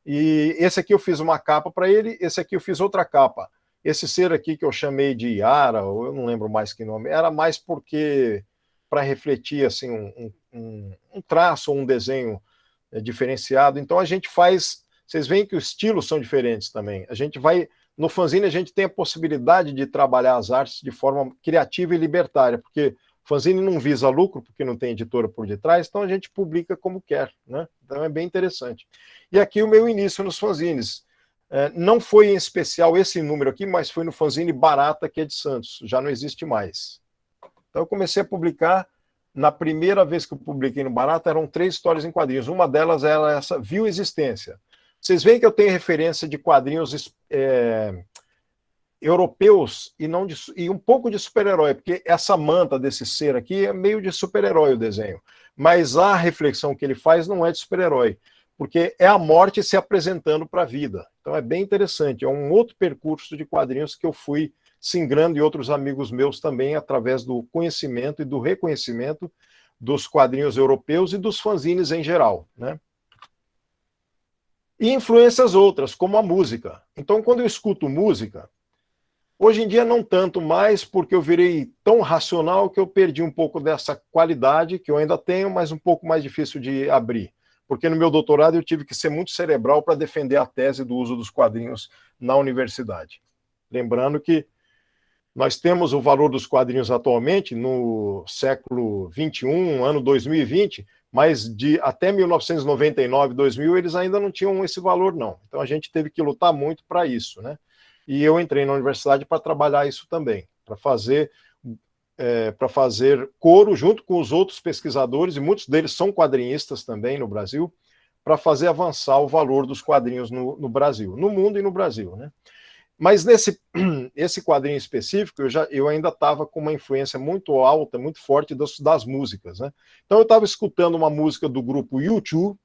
S2: E esse aqui eu fiz uma capa para ele, esse aqui eu fiz outra capa. Esse ser aqui que eu chamei de Yara, ou eu não lembro mais que nome, era mais porque para refletir assim um traço ou um desenho diferenciado. Então a gente faz, vocês veem que os estilos são diferentes também. A gente vai, no fanzine a gente tem a possibilidade de trabalhar as artes de forma criativa e libertária, porque fanzine não visa lucro, porque não tem editora por detrás, então a gente publica como quer, né? Então é bem interessante. E aqui o meu início nos fanzines. Não foi em especial esse número aqui, mas foi no fanzine Barata, que é de Santos, já não existe mais. Então eu comecei a publicar, na primeira vez que eu publiquei no Barata, eram 3 histórias em quadrinhos, uma delas era essa, Viu Existência. Vocês veem que eu tenho referência de quadrinhos europeus e um pouco de super-herói, porque essa manta desse ser aqui é meio de super-herói o desenho, mas a reflexão que ele faz não é de super-herói, porque é a morte se apresentando para a vida. Então é bem interessante, é um outro percurso de quadrinhos que eu fui singrando e outros amigos meus também, através do conhecimento e do reconhecimento dos quadrinhos europeus e dos fanzines em geral, né? E influências outras, como a música. Então, quando eu escuto música, hoje em dia não tanto mais, porque eu virei tão racional que eu perdi um pouco dessa qualidade, que eu ainda tenho, mas um pouco mais difícil de abrir. Porque no meu doutorado eu tive que ser muito cerebral para defender a tese do uso dos quadrinhos na universidade. Lembrando que nós temos o valor dos quadrinhos atualmente, no século XXI, ano 2020, mas até 1999, 2000, eles ainda não tinham esse valor, não. Então a gente teve que lutar muito para isso, né? E eu entrei na universidade para trabalhar isso também, para fazer coro junto com os outros pesquisadores, e muitos deles são quadrinistas também no Brasil, para fazer avançar o valor dos quadrinhos no Brasil, no mundo e no Brasil, né? Mas esse quadrinho específico, eu ainda estava com uma influência muito alta, muito forte das músicas, né? Então eu estava escutando uma música do grupo U2.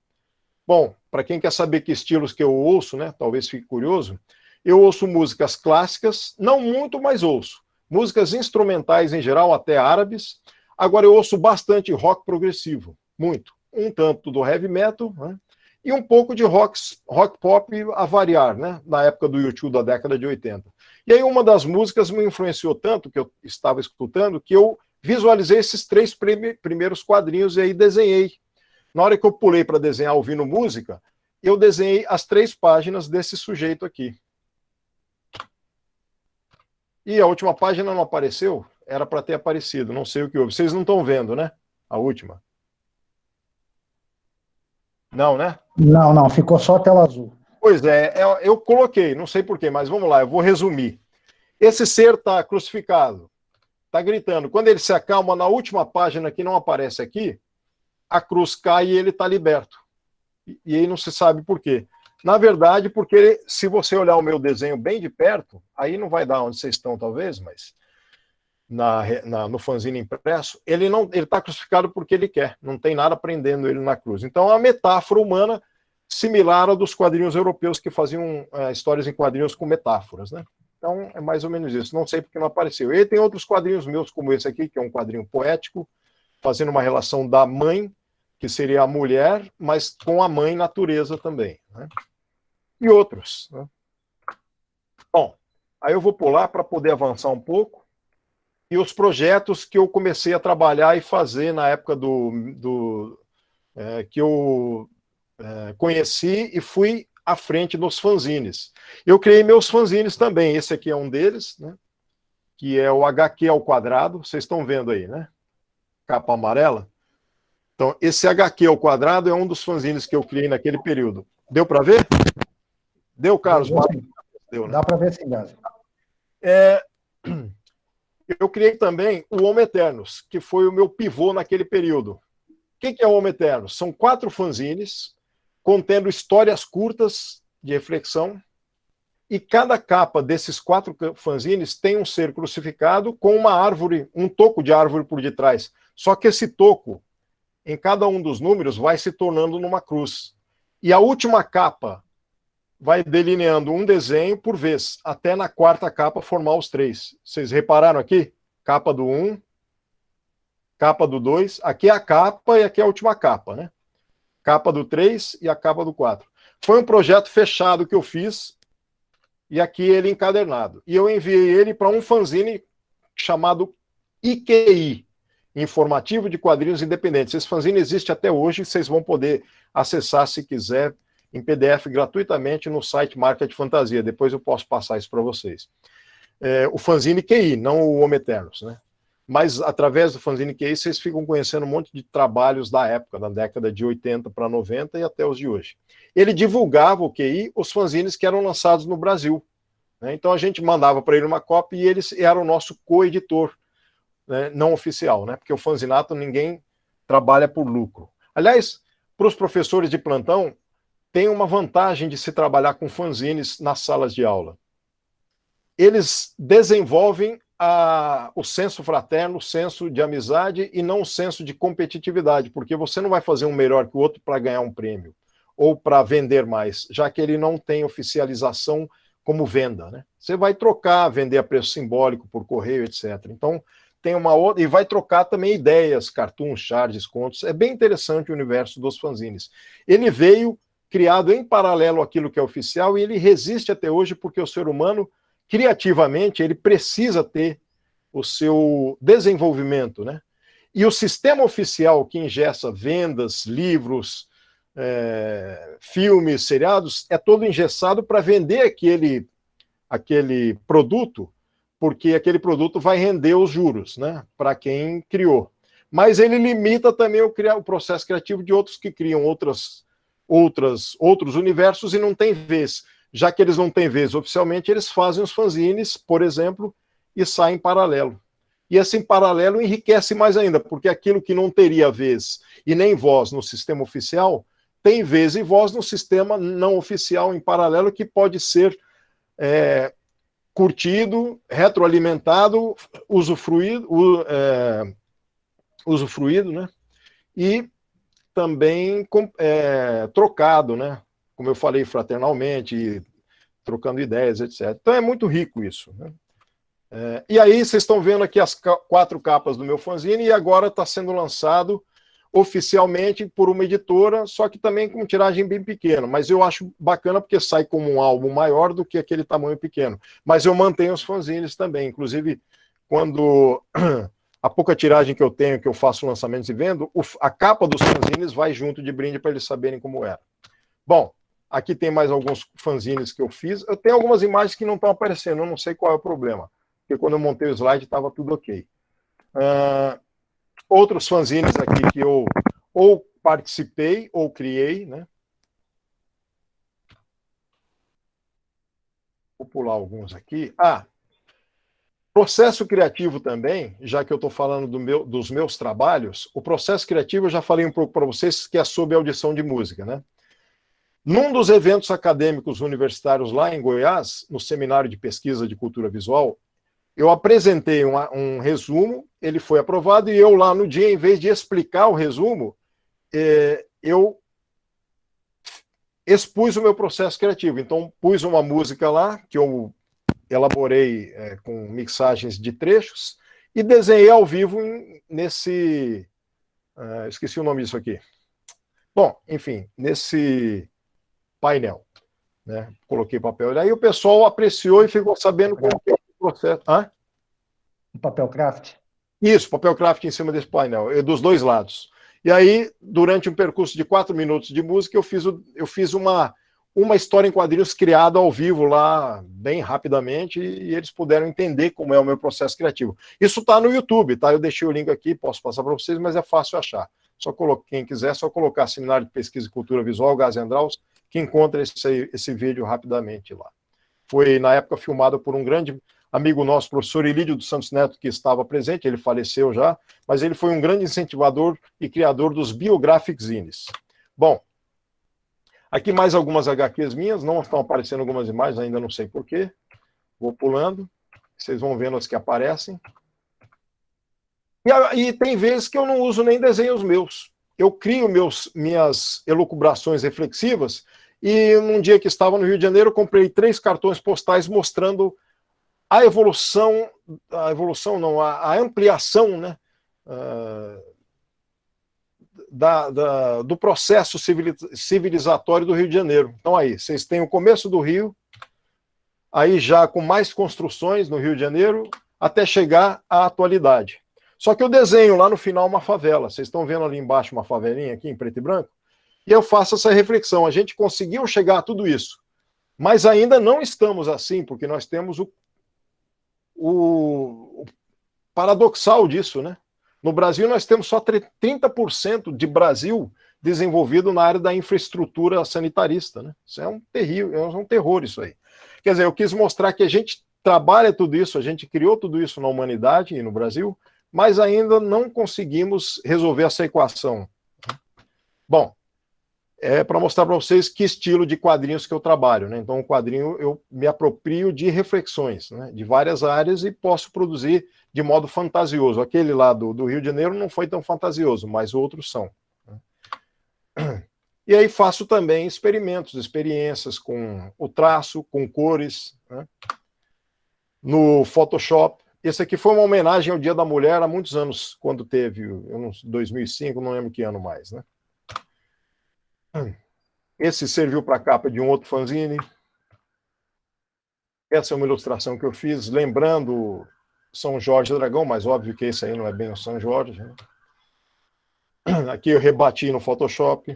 S2: Bom, para quem quer saber que estilos que eu ouço, né? Talvez fique curioso. Eu ouço músicas clássicas, não muito, mas ouço. Músicas instrumentais em geral, até árabes. Agora eu ouço bastante rock progressivo, muito. Um tanto do heavy metal, né? E um pouco de rock pop a variar, né? Na época do U2 da década de 80. E aí uma das músicas me influenciou tanto, que eu estava escutando, que eu visualizei esses 3 primeiros quadrinhos e aí desenhei. Na hora que eu pulei para desenhar ouvindo música, eu desenhei as 3 páginas desse sujeito aqui. E a última página não apareceu? Era para ter aparecido, não sei o que houve. Vocês não estão vendo, né? A última. Não, né?
S1: Não, ficou só a tela azul.
S2: Pois é, eu coloquei, não sei porquê, mas vamos lá, eu vou resumir. Esse ser está crucificado, está gritando. Quando ele se acalma, na última página que não aparece aqui, a cruz cai e ele está liberto. E aí não se sabe por quê. Na verdade, porque se você olhar o meu desenho bem de perto, aí não vai dar onde vocês estão, talvez, mas no fanzine impresso, ele está crucificado porque ele quer, não tem nada prendendo ele na cruz. Então, é uma metáfora humana similar à dos quadrinhos europeus que faziam histórias em quadrinhos com metáforas, né? Então, é mais ou menos isso. Não sei porque não apareceu. E tem outros quadrinhos meus, como esse aqui, que é um quadrinho poético, fazendo uma relação da mãe, que seria a mulher, mas com a mãe natureza também, né? E outros, né? Bom, aí eu vou pular para poder avançar um pouco. E os projetos que eu comecei a trabalhar e fazer na época que eu conheci e fui à frente dos fanzines. Eu criei meus fanzines também. Esse aqui é um deles, né? Que é o HQ ao quadrado. Vocês estão vendo aí, né? Capa amarela. Então, esse HQ ao quadrado é um dos fanzines que eu criei naquele período. Deu para ver? Deu, Carlos? Deu, né?
S1: Dá para ver sim, Gazi.
S2: Eu criei também o Homo Eternos, que foi o meu pivô naquele período. O que é o Homo Eternos? São 4 fanzines contendo histórias curtas de reflexão, e cada capa desses 4 fanzines tem um ser crucificado com uma árvore, um toco de árvore por detrás. Só que esse toco, em cada um dos números, vai se tornando numa cruz. E a última capa vai delineando um desenho por vez, até na 4ª capa formar os 3. Vocês repararam aqui? Capa do 1, capa do 2, aqui é a capa e aqui é a última capa, né? Capa do 3 e a capa do 4. Foi um projeto fechado que eu fiz, e aqui ele encadernado. E eu enviei ele para um fanzine chamado IQI, Informativo de Quadrinhos Independentes. Esse fanzine existe até hoje, vocês vão poder acessar se quiser em PDF gratuitamente no site Marca de Fantasia. Depois eu posso passar isso para vocês. O fanzine QI, não o Homo Eternos, né? Mas através do fanzine QI vocês ficam conhecendo um monte de trabalhos da época, da década de 80 para 90 e até os de hoje. Ele divulgava o QI, os fanzines que eram lançados no Brasil, né? Então a gente mandava para ele uma cópia e ele era o nosso co-editor, né? Não oficial, né? Porque o fanzinato ninguém trabalha por lucro. Aliás, para os professores de plantão, tem uma vantagem de se trabalhar com fanzines nas salas de aula. Eles desenvolvem o senso fraterno, o senso de amizade e não o senso de competitividade, porque você não vai fazer um melhor que o outro para ganhar um prêmio ou para vender mais, já que ele não tem oficialização como venda, né? Você vai trocar, vender a preço simbólico por correio, etc. Então, tem uma outra, e vai trocar também ideias, cartoons, charges, contos. É bem interessante o universo dos fanzines. Ele veio criado em paralelo àquilo que é oficial e ele resiste até hoje porque o ser humano, criativamente, ele precisa ter o seu desenvolvimento, né? E o sistema oficial que engessa vendas, livros, filmes, seriados, é todo engessado para vender aquele produto, porque aquele produto vai render os juros, né, para quem criou. Mas ele limita também o processo criativo de outros que criam outros universos e não tem vez. Já que eles não têm vez oficialmente, eles fazem os fanzines, por exemplo, e saem em paralelo. E esse em paralelo enriquece mais ainda, porque aquilo que não teria vez e nem voz no sistema oficial, tem vez e voz no sistema não oficial em paralelo, que pode ser curtido, retroalimentado, usufruído, né? E também trocado, né? Como eu falei, fraternalmente, trocando ideias, etc. Então é muito rico isso, né? E aí vocês estão vendo aqui as 4 capas do meu fanzine, e agora está sendo lançado oficialmente por uma editora, só que também com tiragem bem pequena, mas eu acho bacana porque sai como um álbum maior do que aquele tamanho pequeno. Mas eu mantenho os fanzines também, inclusive quando a pouca tiragem que eu tenho, que eu faço lançamentos e vendo, a capa dos fanzines vai junto de brinde para eles saberem como era. Bom, aqui tem mais alguns fanzines que eu fiz. Eu tenho algumas imagens que não estão aparecendo, eu não sei qual é o problema, porque quando eu montei o slide estava tudo ok. Outros fanzines aqui que eu ou participei ou criei, né? Vou pular alguns aqui. Processo criativo também, já que eu estou falando dos meus trabalhos, o processo criativo eu já falei um pouco para vocês, que é sobre audição de música, né? Num dos eventos acadêmicos universitários lá em Goiás, no Seminário de Pesquisa de Cultura Visual, eu apresentei um resumo, ele foi aprovado, e eu lá no dia, em vez de explicar o resumo, eu expus o meu processo criativo. Então, pus uma música lá, que eu elaborei com mixagens de trechos e desenhei ao vivo nesse... esqueci o nome disso aqui. Bom, enfim, nesse painel. Né? Coloquei papel. E aí o pessoal apreciou e ficou sabendo como é o processo.
S1: Um papel craft?
S2: Isso, papel craft em cima desse painel, dos dois lados. E aí, durante um percurso de 4 minutos de música, eu fiz uma história em quadrinhos criada ao vivo lá, bem rapidamente, e eles puderam entender como é o meu processo criativo. Isso está no YouTube, tá? Eu deixei o link aqui, posso passar para vocês, mas é fácil achar. Quem quiser, só colocar Seminário de Pesquisa e Cultura Visual, Gás Andraus, que encontra esse vídeo rapidamente lá. Foi, na época, filmado por um grande amigo nosso, professor Ilídio dos Santos Neto, que estava presente, ele faleceu já, mas ele foi um grande incentivador e criador dos Biographic Zines. Bom, aqui mais algumas HQs minhas, não estão aparecendo algumas imagens, ainda não sei porquê. Vou pulando, vocês vão vendo as que aparecem. E tem vezes que eu não uso nem desenhos meus. Eu crio minhas elucubrações reflexivas, e num dia que estava no Rio de Janeiro, eu comprei 3 cartões postais mostrando a ampliação, né, do processo civilizatório do Rio de Janeiro. Então aí, vocês têm o começo do Rio, aí já com mais construções no Rio de Janeiro, até chegar à atualidade. Só que eu desenho lá no final uma favela. Vocês estão vendo ali embaixo uma favelinha aqui em preto e branco? E eu faço essa reflexão. A gente conseguiu chegar a tudo isso, mas ainda não estamos assim, porque nós temos o paradoxal disso, né? No Brasil, nós temos só 30% de Brasil desenvolvido na área da infraestrutura sanitarista, né? Isso é um terror isso aí. Quer dizer, eu quis mostrar que a gente trabalha tudo isso, a gente criou tudo isso na humanidade e no Brasil, mas ainda não conseguimos resolver essa equação. Bom, é para mostrar para vocês que estilo de quadrinhos que eu trabalho, né? Então, o quadrinho eu me aproprio de reflexões, né, de várias áreas e posso produzir de modo fantasioso. Aquele lá do Rio de Janeiro não foi tão fantasioso, mas outros são. E aí faço também experiências com o traço, com cores, né, no Photoshop. Esse aqui foi uma homenagem ao Dia da Mulher há muitos anos, quando teve, 2005, não lembro que ano mais, né? Esse serviu para a capa de um outro fanzine. Essa é uma ilustração que eu fiz, lembrando São Jorge Dragão, mas óbvio que esse aí não é bem o São Jorge, né? Aqui eu rebati no Photoshop.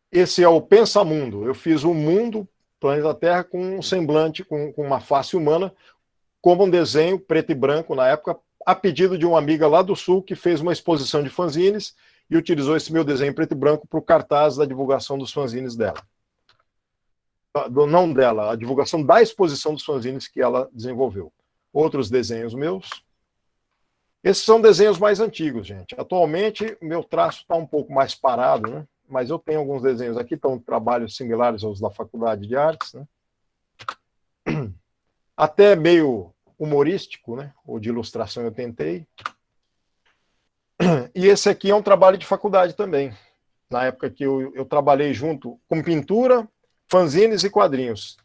S2: Esse é o Pensamundo. Eu fiz um mundo, planeta Terra, com um semblante, com uma face humana, como um desenho preto e branco na época, a pedido de uma amiga lá do Sul, que fez uma exposição de fanzines e utilizou esse meu desenho preto e branco para o cartaz da divulgação dos fanzines dela. Não dela, a divulgação da exposição dos fanzines que ela desenvolveu. Outros desenhos meus. Esses são desenhos mais antigos, gente. Atualmente, meu traço está um pouco mais parado, né? Mas eu tenho alguns desenhos aqui, estão trabalhos similares aos da Faculdade de Artes, né? Até meio humorístico, né? Ou de ilustração eu tentei. E esse aqui é um trabalho de faculdade também. Na época que eu trabalhei junto com pintura, fanzines e quadrinhos.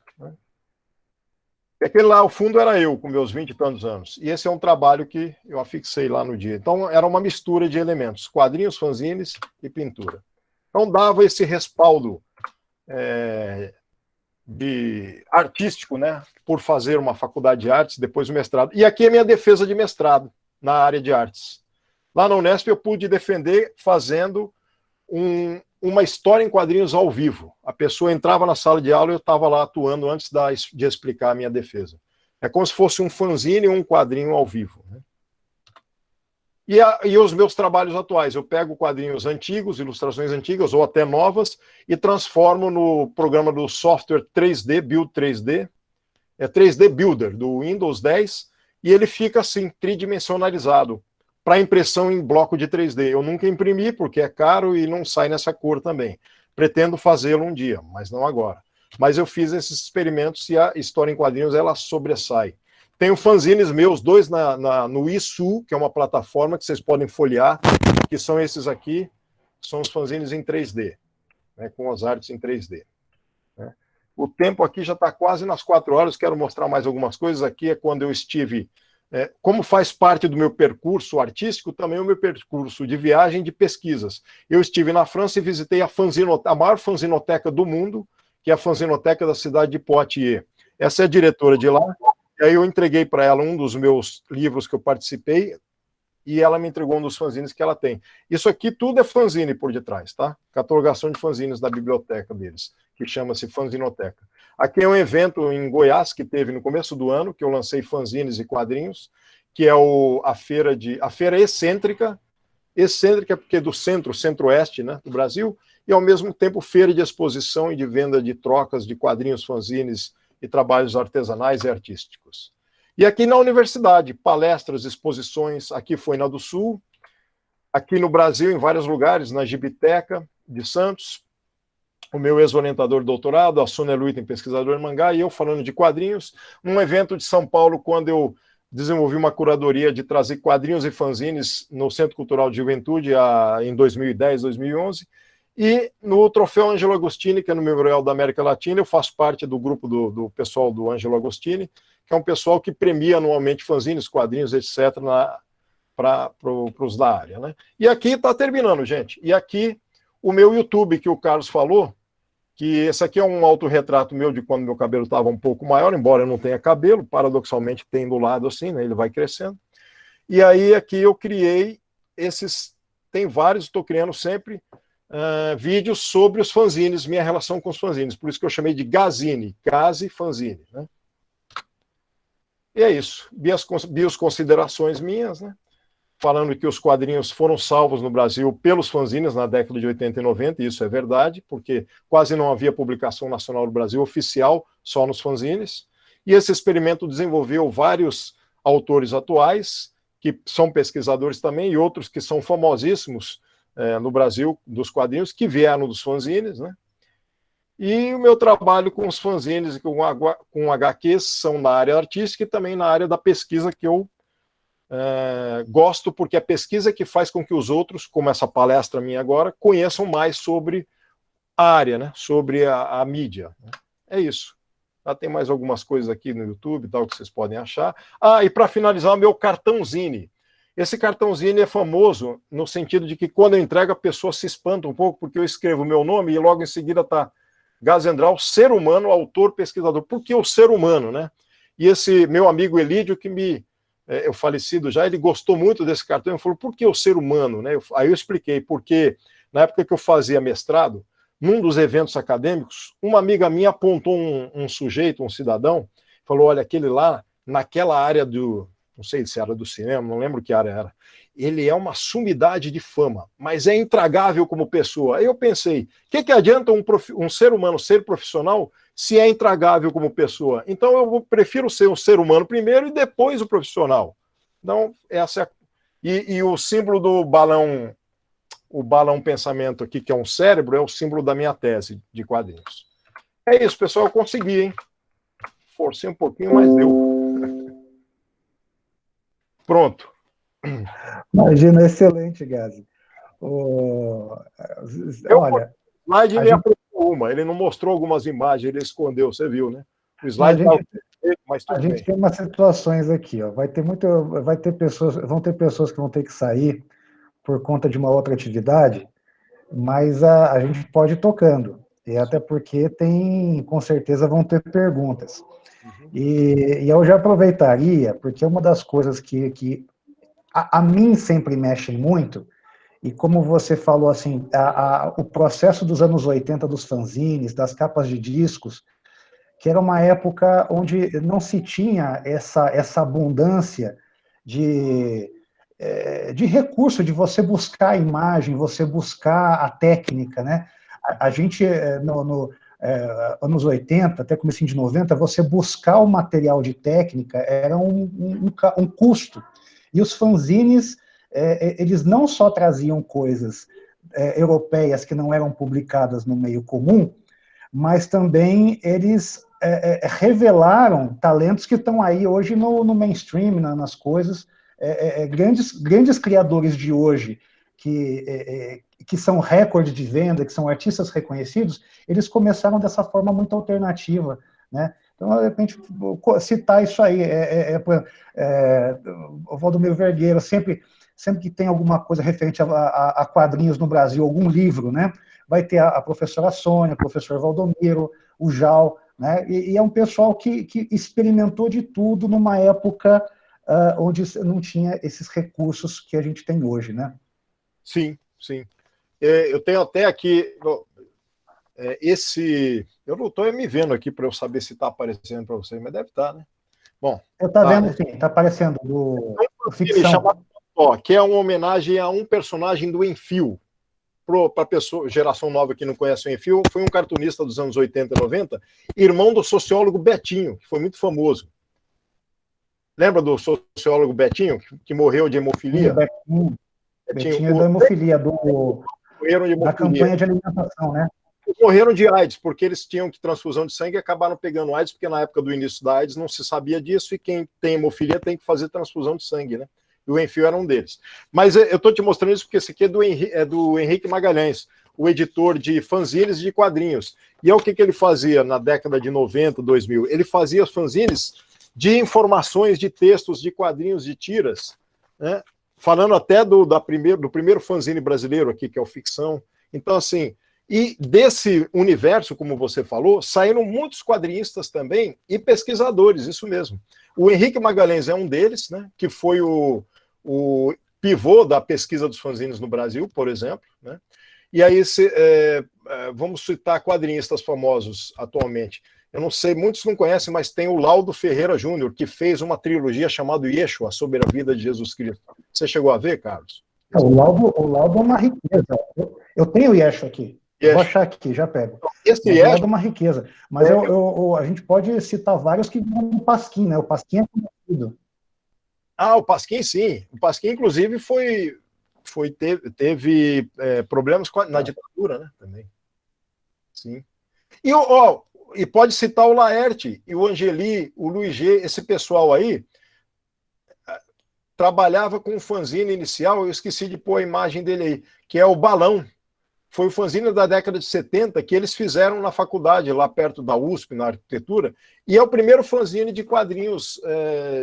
S2: E aquele lá, ao fundo, era eu, com meus 20 e tantos anos. E esse é um trabalho que eu afixei lá no dia. Então, era uma mistura de elementos, quadrinhos, fanzines e pintura. Então, dava esse respaldo de artístico, né, por fazer uma faculdade de artes, depois o mestrado. E aqui é minha defesa de mestrado, na área de artes. Lá na Unesp eu pude defender fazendo uma história em quadrinhos ao vivo. A pessoa entrava na sala de aula e eu estava lá atuando antes de explicar a minha defesa. É como se fosse um fanzine ou um quadrinho ao vivo, né? E os meus trabalhos atuais, eu pego quadrinhos antigos, ilustrações antigas ou até novas, e transformo no programa do software 3D, Build 3D, 3D Builder, do Windows 10, e ele fica assim, tridimensionalizado, para impressão em bloco de 3D. Eu nunca imprimi, porque é caro e não sai nessa cor também. Pretendo fazê-lo um dia, mas não agora. Mas eu fiz esses experimentos e a história em quadrinhos, ela sobressai. Tenho fanzines meus, 2 no Isu, que é uma plataforma que vocês podem folhear, que são esses aqui, são os fanzines em 3D, né, com as artes em 3D. Né. O tempo aqui já está quase nas 4 horas, quero mostrar mais algumas coisas. Aqui é quando eu estive, como faz parte do meu percurso artístico, também o meu percurso de viagem de pesquisas. Eu estive na França e visitei a maior fanzinoteca do mundo, que é a fanzinoteca da cidade de Poitiers. Essa é a diretora de lá, e aí eu entreguei para ela um dos meus livros que eu participei, e ela me entregou um dos fanzines que ela tem. Isso aqui tudo é fanzine por detrás, tá? Catalogação de fanzines da biblioteca deles, que chama-se Fanzinoteca. Aqui é um evento em Goiás que teve no começo do ano, que eu lancei fanzines e quadrinhos, que é a feira excêntrica porque é do centro-oeste, né, do Brasil, e ao mesmo tempo feira de exposição e de venda de trocas de quadrinhos, fanzines e trabalhos artesanais e artísticos. E aqui na universidade, palestras, exposições, aqui foi na do Sul, aqui no Brasil, em vários lugares, na Gibiteca de Santos, o meu ex-orientador de doutorado, a Sônia Luitem, pesquisador em mangá, e eu falando de quadrinhos, num evento de São Paulo, quando eu desenvolvi uma curadoria de trazer quadrinhos e fanzines no Centro Cultural de Juventude em 2010, 2011, e no Troféu Ângelo Agostini, que é no Memorial da América Latina, eu faço parte do grupo do pessoal do Ângelo Agostini, que é um pessoal que premia anualmente fanzines, quadrinhos, etc., para os da área, né? E aqui está terminando, gente. E aqui o meu YouTube, que o Carlos falou, que esse aqui é um autorretrato meu de quando meu cabelo estava um pouco maior, embora eu não tenha cabelo, paradoxalmente tem do lado assim, né? Ele vai crescendo. E aí aqui eu criei tem vários, estou criando sempre vídeos sobre os fanzines, minha relação com os fanzines, por isso que eu chamei de Gazine, Gaze Fanzine, né? E é isso, bias considerações minhas, né? Falando que os quadrinhos foram salvos no Brasil pelos fanzines na década de 80 e 90, e isso é verdade, porque quase não havia publicação nacional no Brasil oficial, só nos fanzines, e esse experimento desenvolveu vários autores atuais, que são pesquisadores também, e outros que são famosíssimos no Brasil, dos quadrinhos, que vieram dos fanzines, né? E o meu trabalho com os fanzines e com HQs são na área artística e também na área da pesquisa, que eu gosto, porque a pesquisa que faz com que os outros, como essa palestra minha agora, conheçam mais sobre a área, né? Sobre a mídia. É isso. Já tem mais algumas coisas aqui no YouTube, tal, que vocês podem achar. E para finalizar, o meu cartãozine. Esse cartãozinho é famoso no sentido de que quando eu entrego a pessoa se espanta um pouco, porque eu escrevo o meu nome e logo em seguida está Gazendral, ser humano, autor, pesquisador. Por que o ser humano, né? E esse meu amigo Elídio, que o falecido já, ele gostou muito desse cartão e falou, por que o ser humano, né? Aí eu expliquei, porque na época que eu fazia mestrado, num dos eventos acadêmicos, uma amiga minha apontou um sujeito, um cidadão, falou, olha, aquele lá, naquela área não sei se era do cinema, não lembro que área era, ele é uma sumidade de fama, mas é intragável como pessoa. Aí eu pensei, o que adianta um ser humano ser profissional se é intragável como pessoa? Então eu prefiro ser um ser humano primeiro e depois o profissional. Então, essa é e o símbolo do balão, o balão pensamento aqui, que é um cérebro, é o símbolo da minha tese de quadrinhos. É isso, pessoal, eu consegui, hein? Forcei um pouquinho, mas deu. Pronto.
S1: Imagina, excelente, Gazi. Olha...
S2: slide ele aprovou ele não mostrou algumas imagens, ele escondeu, você viu, né? O slide mas tudo bem. A gente tem umas situações aqui, ó. vão ter pessoas que vão ter que sair por conta de uma outra atividade, mas a gente pode ir tocando, e até porque com certeza vão ter perguntas. E eu já aproveitaria, porque uma das coisas que a mim sempre mexe muito, e como você falou, assim, o processo dos anos 80 dos fanzines, das capas de discos, que era uma época onde não se tinha essa abundância de recurso, de você buscar a imagem, você buscar a técnica, né? A gente, anos 80, até comecinho de 90, você buscar o material de técnica era um custo. E os fanzines, eles não só traziam coisas europeias que não eram publicadas no meio comum, mas também eles revelaram talentos que estão aí hoje no mainstream, nas coisas, grandes criadores de hoje, que
S1: que são recorde de venda, que são artistas reconhecidos, eles começaram dessa forma muito alternativa, né? Então, de repente, citar isso aí, o Valdomiro Vergueiro, sempre que tem alguma coisa referente a quadrinhos no Brasil, algum livro, né? Vai ter a professora Sônia, o professor Valdomiro, o Jal, né? E é um pessoal que experimentou de tudo numa época onde não tinha esses recursos que a gente tem hoje, né?
S2: Sim, sim. Eu tenho até aqui eu não estou me vendo aqui para eu saber se está aparecendo para vocês, mas deve estar, né? Bom.
S1: Eu estou vendo, né? Sim, está aparecendo do ficção.
S2: Chamado, que é uma homenagem a um personagem do Enfio. Para a pessoa, geração nova que não conhece o Enfio, foi um cartunista dos anos 80 e 90, irmão do sociólogo Betinho, que foi muito famoso. Lembra do sociólogo Betinho, que morreu de hemofilia?
S1: Betinho é da hemofilia, da campanha de alimentação, né?
S2: Morreram de AIDS, porque eles tinham que transfusão de sangue e acabaram pegando AIDS, porque na época do início da AIDS não se sabia disso, e quem tem hemofilia tem que fazer transfusão de sangue, né? E o Enfio era um deles. Mas eu estou te mostrando isso porque esse aqui é do Henrique Magalhães, o editor de fanzines e de quadrinhos. E é o que ele fazia na década de 90, 2000. Ele fazia os fanzines de informações, de textos, de quadrinhos, de tiras, né? Falando até do primeiro fanzine brasileiro aqui, que é o Ficção. Então, assim, e desse universo, como você falou, saíram muitos quadrinistas também e pesquisadores, isso mesmo. O Henrique Magalhães é um deles, né, que foi o pivô da pesquisa dos fanzines no Brasil, por exemplo, né? E aí, vamos citar quadrinistas famosos atualmente. Eu não sei, muitos não conhecem, mas tem o Laudo Ferreira Júnior, que fez uma trilogia chamada Yeshua, sobre a vida de Jesus Cristo. Você chegou a ver, Carlos?
S1: O Laudo é uma riqueza. Eu tenho o Yeshua aqui. Vou achar aqui, já pego.
S2: Esse
S1: Yeshua é uma riqueza. Mas a gente pode citar vários que vão no Pasquim, né? O Pasquim é conhecido.
S2: O Pasquim, sim. O Pasquim, inclusive, teve problemas na ditadura, né? Também. Sim. E pode citar o Laerte, e o Angeli, o Luiz G, esse pessoal aí trabalhava com o fanzine inicial, eu esqueci de pôr a imagem dele aí, que é o Balão. Foi o fanzine da década de 70 que eles fizeram na faculdade, lá perto da USP, na arquitetura, e é o primeiro fanzine de quadrinhos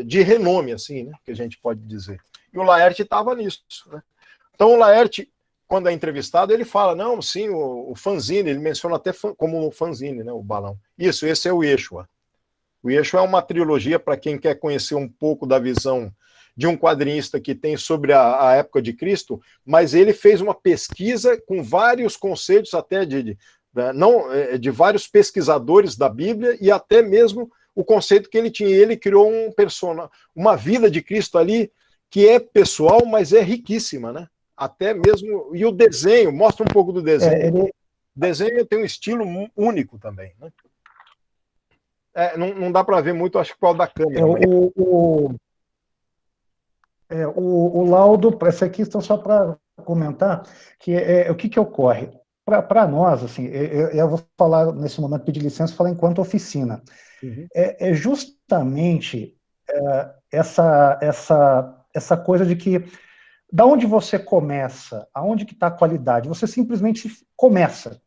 S2: de renome, assim, né, que a gente pode dizer. E o Laerte estava nisso, né? Então o Laerte, quando é entrevistado, ele fala, não, sim, o fanzine, ele menciona até como um fanzine, né, o Balão. Isso, esse é o Yeshua. O Yeshua é uma trilogia para quem quer conhecer um pouco da visão de um quadrinista que tem sobre a época de Cristo, mas ele fez uma pesquisa com vários conceitos até de vários pesquisadores da Bíblia e até mesmo o conceito que ele tinha. Ele criou uma vida de Cristo ali que é pessoal, mas é riquíssima, né? Até mesmo, e o desenho, mostra um pouco do desenho. O desenho tem um estilo único também, né? Não dá para ver muito, acho que qual da câmera.
S1: O laudo, essa aqui então só para comentar, que o que ocorre. Para nós, assim, eu vou falar nesse momento, pedir licença, falar enquanto oficina. Uhum. Justamente essa coisa de que da onde você começa, aonde que está a qualidade, você simplesmente começa,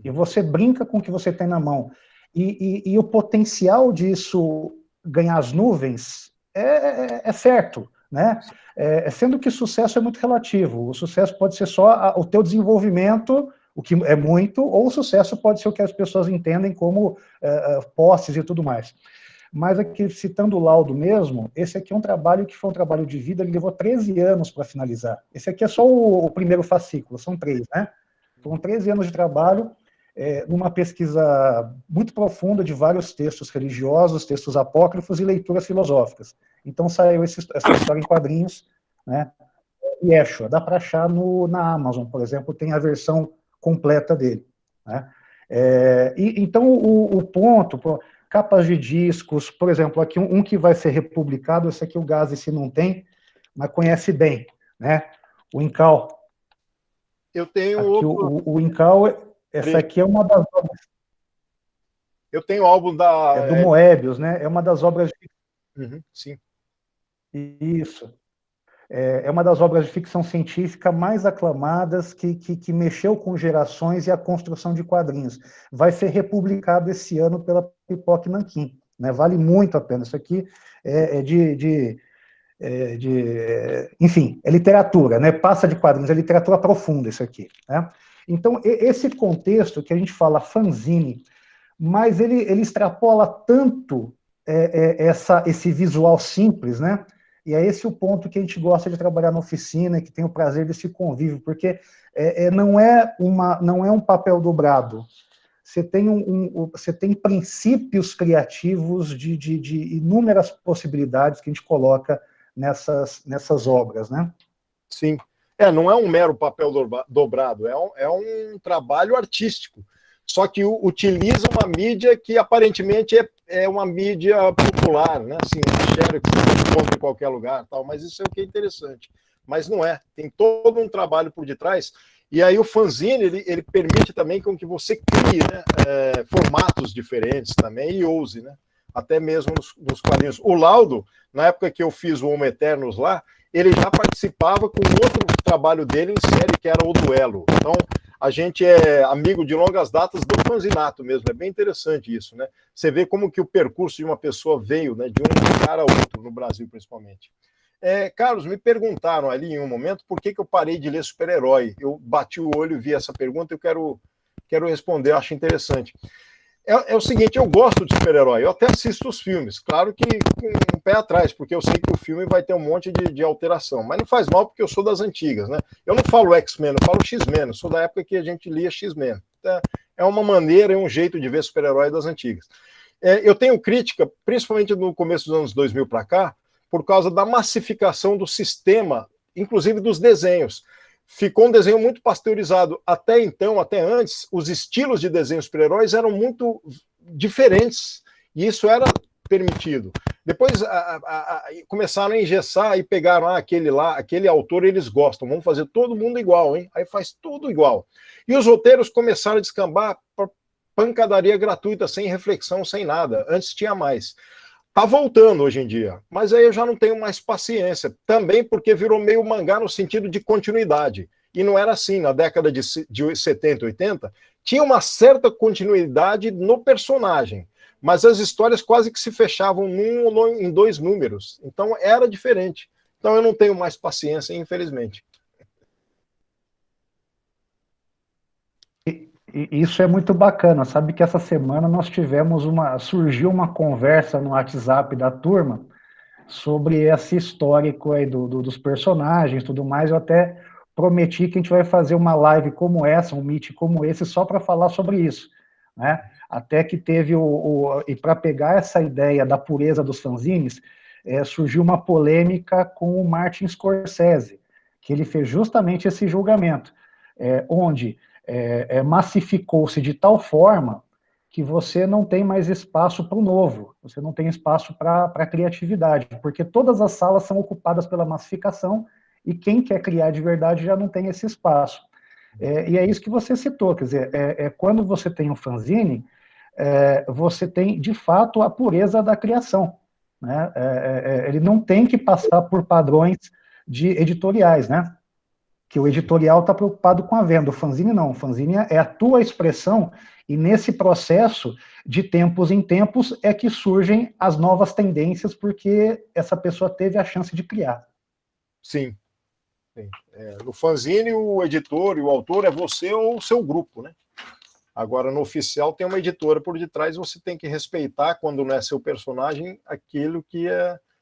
S1: e você brinca com o que você tem na mão, e o potencial disso ganhar as nuvens é certo, né? Sendo que sucesso é muito relativo. O sucesso pode ser só o teu desenvolvimento, o que é muito, ou o sucesso pode ser o que as pessoas entendem como posses e tudo mais. Mas aqui, citando o laudo mesmo, esse aqui é um trabalho que foi um trabalho de vida, ele levou 13 anos para finalizar. Esse aqui é só o primeiro fascículo, são 3, né? Foram 13 anos de trabalho, numa pesquisa muito profunda de vários textos religiosos, textos apócrifos e leituras filosóficas. Então saiu essa história em quadrinhos, né? Yeshua, dá para achar na Amazon, por exemplo, tem a versão completa dele, né? Então o ponto, capas de discos, por exemplo, aqui um que vai ser republicado, esse aqui o Gazi se não tem, mas conhece bem, né? O Incal.
S2: Eu tenho
S1: aqui, o Incal, essa aqui é uma das obras.
S2: Eu tenho o álbum
S1: do Moebius, né? É uma das obras.
S2: Uhum, sim.
S1: Isso. é uma das obras de ficção científica mais aclamadas, que mexeu com gerações e a construção de quadrinhos. Vai ser republicado esse ano pela Pipoca Nanquim, né? Vale muito a pena. Isso aqui enfim, é literatura, né? Passa de quadrinhos, é literatura profunda isso aqui, né? Então, esse contexto que a gente fala fanzine, mas ele extrapola tanto esse visual simples, né? E é esse o ponto que a gente gosta de trabalhar na oficina, que tem o prazer desse convívio, porque não é um papel dobrado. Você tem princípios criativos de inúmeras possibilidades que a gente coloca nessas obras, né?
S2: Sim. Não é um mero papel dobrado, é um trabalho artístico. Só que utiliza uma mídia que aparentemente é uma mídia popular, né? Assim, xerox que você encontra em qualquer lugar, tal, mas isso é o que é interessante. Mas não é, tem todo um trabalho por detrás. E aí o fanzine, ele permite também com que você crie, né, formatos diferentes também e ouse, né? Até mesmo nos quadrinhos. O Laudo, na época que eu fiz o Homo Eternos lá, ele já participava com outro trabalho dele em série, que era o Duelo. Então, a gente é amigo de longas datas do fanzinato mesmo, é bem interessante isso, né? Você vê como que o percurso de uma pessoa veio, né, de um cara a outro, no Brasil principalmente. Carlos, me perguntaram ali em um momento por que eu parei de ler super-herói. Eu bati o olho e vi essa pergunta e eu quero responder, eu acho interessante. É o seguinte, eu gosto de super-herói, eu até assisto os filmes, claro que com um pé atrás, porque eu sei que o filme vai ter um monte de alteração, mas não faz mal porque eu sou das antigas, né? Eu não falo X-Men, eu falo X-Men, eu sou da época que a gente lia X-Men. É uma maneira, é um jeito de ver super-herói das antigas. Eu tenho crítica, principalmente no começo dos anos 2000 para cá, por causa da massificação do sistema, inclusive dos desenhos. Ficou um desenho muito pasteurizado. Até então, até antes, os estilos de desenhos super-heróis eram muito diferentes. E isso era permitido. Depois começaram a engessar e pegaram aquele autor eles gostam, vamos fazer todo mundo igual, hein? Aí faz tudo igual. E os roteiros começaram a descambar para pancadaria gratuita, sem reflexão, sem nada. Antes tinha mais. Tá voltando hoje em dia, mas aí eu já não tenho mais paciência, também porque virou meio mangá no sentido de continuidade, e não era assim, na década de 70, 80, tinha uma certa continuidade no personagem, mas as histórias quase que se fechavam num ou em 2 números, então era diferente, então eu não tenho mais paciência, infelizmente.
S1: Isso é muito bacana, sabe que essa semana surgiu uma conversa no WhatsApp da turma sobre esse histórico aí dos personagens, tudo mais. Eu até prometi que a gente vai fazer uma live como essa, um meet como esse, só para falar sobre isso, né? Até que teve e para pegar essa ideia da pureza dos fanzines, surgiu uma polêmica com o Martin Scorsese, que ele fez justamente esse julgamento, onde massificou-se de tal forma que você não tem mais espaço para o novo, você não tem espaço para a criatividade, porque todas as salas são ocupadas pela massificação e quem quer criar de verdade já não tem esse espaço. E é isso que você citou, quer dizer, quando você tem um fanzine, você tem, de fato, a pureza da criação, né? Ele não tem que passar por padrões de editoriais, né? Que o editorial está preocupado com a venda, o fanzine não, o fanzine é a tua expressão, e nesse processo, de tempos em tempos, é que surgem as novas tendências, porque essa pessoa teve a chance de criar.
S2: Sim. No fanzine, o editor e o autor é você ou o seu grupo, né? Agora, no oficial, tem uma editora por detrás, você tem que respeitar, quando não é seu personagem, aquilo que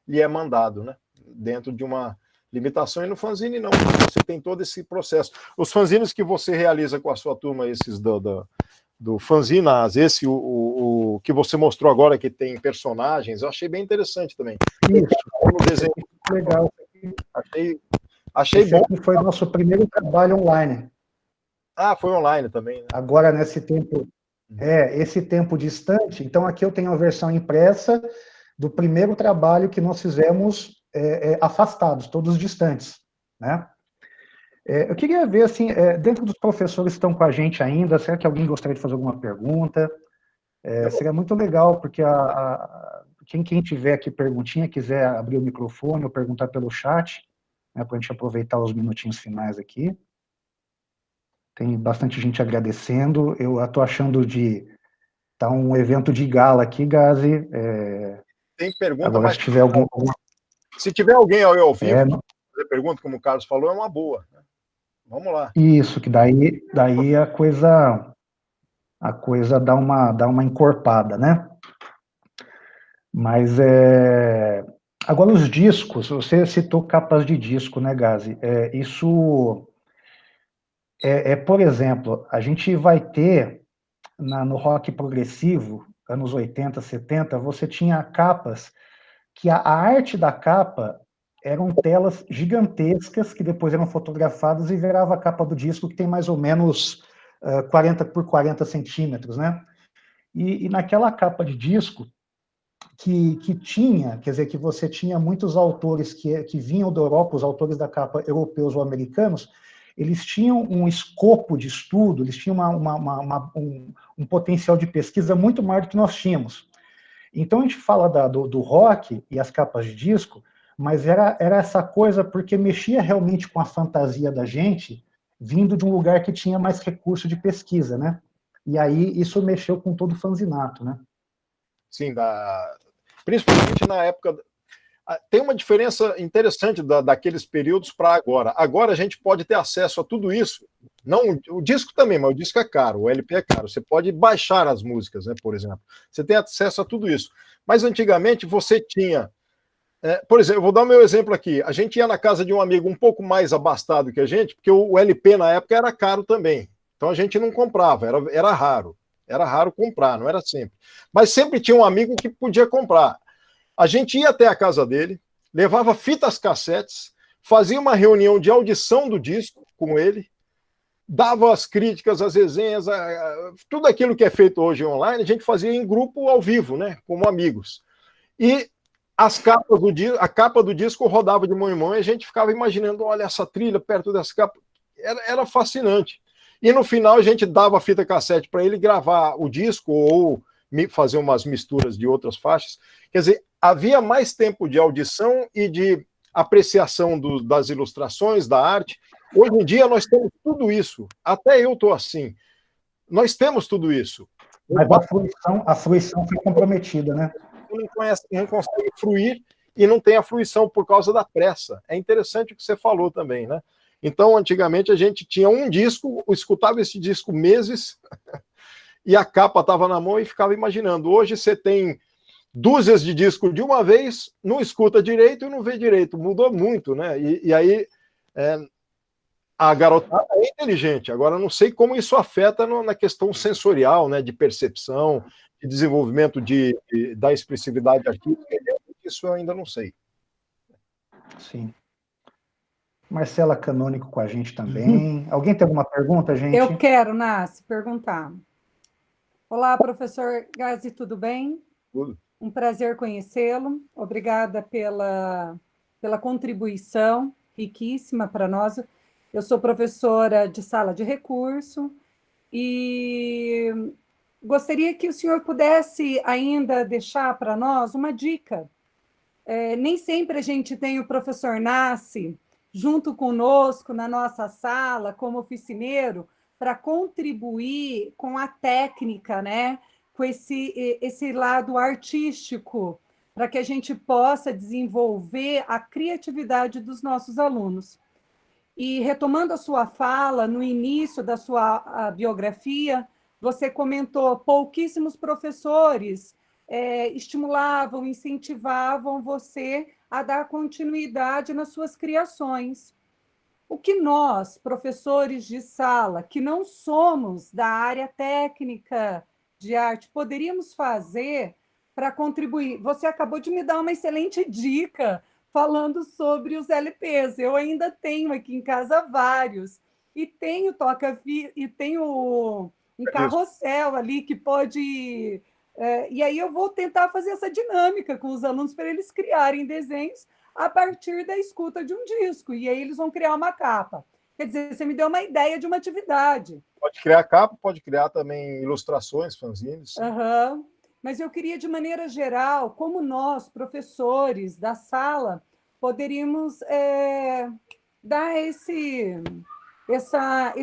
S2: lhe é mandado, né? Dentro de uma limitação, e no fanzine não, você tem todo esse processo. Os fanzines que você realiza com a sua turma, esses do Fanzinas, esse o que você mostrou agora, que tem personagens, eu achei bem interessante também.
S1: Isso,
S2: desenho
S1: legal.
S2: Achei
S1: esse
S2: bom.
S1: Aqui foi nosso primeiro trabalho online.
S2: Foi online também, né?
S1: Agora, nesse tempo, esse tempo distante, então aqui eu tenho a versão impressa do primeiro trabalho que nós fizemos afastados, todos distantes, né? Eu queria ver, assim, dentro dos professores que estão com a gente ainda, será que alguém gostaria de fazer alguma pergunta? Seria muito legal, porque quem tiver aqui perguntinha, quiser abrir o microfone ou perguntar pelo chat, né, para a gente aproveitar os minutinhos finais aqui. Tem bastante gente agradecendo. Eu estou achando de estar um evento de gala aqui, Gazi.
S2: Tem pergunta,
S1: agora,
S2: mas
S1: se tiver
S2: se tiver alguém ao vivo,
S1: não...
S2: fazer pergunta, como o Carlos falou, é uma boa. Né? Vamos lá.
S1: Isso, que daí a coisa dá uma encorpada, né? Mas agora os discos, você citou capas de disco, né, Gazi? Isso por exemplo, a gente vai ter no rock progressivo, anos 80, 70, você tinha capas que a arte da capa eram telas gigantescas que depois eram fotografadas e virava a capa do disco, que tem mais ou menos 40 por 40 centímetros, né? E naquela capa de disco, que tinha, quer dizer, que você tinha muitos autores que vinham da Europa, os autores da capa europeus ou americanos, eles tinham um escopo de estudo, eles tinham um potencial de pesquisa muito maior do que nós tínhamos. Então a gente fala do rock e as capas de disco, mas era essa coisa porque mexia realmente com a fantasia da gente, vindo de um lugar que tinha mais recurso de pesquisa, né? E aí isso mexeu com todo o fanzinato, né?
S2: Sim, principalmente na época. Tem uma diferença interessante daqueles períodos para agora. Agora a gente pode ter acesso a tudo isso. Não, o disco também, mas o disco é caro, o LP é caro. Você pode baixar as músicas, né, por exemplo. Você tem acesso a tudo isso. Mas antigamente você tinha. Por exemplo, eu vou dar o meu exemplo aqui. A gente ia na casa de um amigo um pouco mais abastado que a gente, porque o LP na época era caro também. Então a gente não comprava, era raro. Era raro comprar, não era sempre. Mas sempre tinha um amigo que podia comprar. A gente ia até a casa dele, levava fitas cassetes, fazia uma reunião de audição do disco com ele, dava as críticas, as resenhas, tudo aquilo que é feito hoje online, a gente fazia em grupo ao vivo, né, como amigos. E a capa do disco rodava de mão em mão e a gente ficava imaginando, olha essa trilha perto dessa capa. Era fascinante. E no final a gente dava a fita cassete para ele gravar o disco ou fazer umas misturas de outras faixas. Quer dizer, havia mais tempo de audição e de apreciação das ilustrações, da arte. Hoje em dia nós temos tudo isso. Até eu estou assim. Nós temos tudo isso.
S1: Mas a fruição foi comprometida, né?
S2: Não consegue fruir e não tem a fruição por causa da pressa. É interessante o que você falou também, né? Então, antigamente, a gente tinha um disco, escutava esse disco meses e a capa estava na mão e ficava imaginando. Hoje você tem dúzias de discos de uma vez, não escuta direito e não vê direito. Mudou muito, né? E aí a garotada é inteligente. Agora, não sei como isso afeta na questão sensorial, né? De percepção, de desenvolvimento da expressividade artística. Isso eu ainda não sei.
S1: Sim. Marcela Canônico com a gente também. Alguém tem alguma pergunta, gente?
S5: Eu quero, Nasce, perguntar. Olá, professor Gazi, tudo bem?
S2: Tudo.
S5: Um prazer conhecê-lo. Obrigada pela contribuição riquíssima para nós. Eu sou professora de sala de recurso e gostaria que o senhor pudesse ainda deixar para nós uma dica. Nem sempre a gente tem o professor Nasce junto conosco na nossa sala, como oficineiro, para contribuir com a técnica, né? Com esse lado artístico, para que a gente possa desenvolver a criatividade dos nossos alunos. E retomando a sua fala, no início da sua biografia, você comentou pouquíssimos professores estimulavam, incentivavam você a dar continuidade nas suas criações. O que nós, professores de sala, que não somos da área técnica de arte, poderíamos fazer para contribuir? Você acabou de me dar uma excelente dica falando sobre os LPs. Eu ainda tenho aqui em casa vários. E tenho e tenho um carrossel ali que pode... e aí eu vou tentar fazer essa dinâmica com os alunos para eles criarem desenhos a partir da escuta de um disco. E aí eles vão criar uma capa. Quer dizer, você me deu uma ideia de uma atividade.
S2: Pode criar capa, pode criar também ilustrações, fanzines.
S5: Uhum. Mas eu queria, de maneira geral, como nós, professores da sala, poderíamos dar esse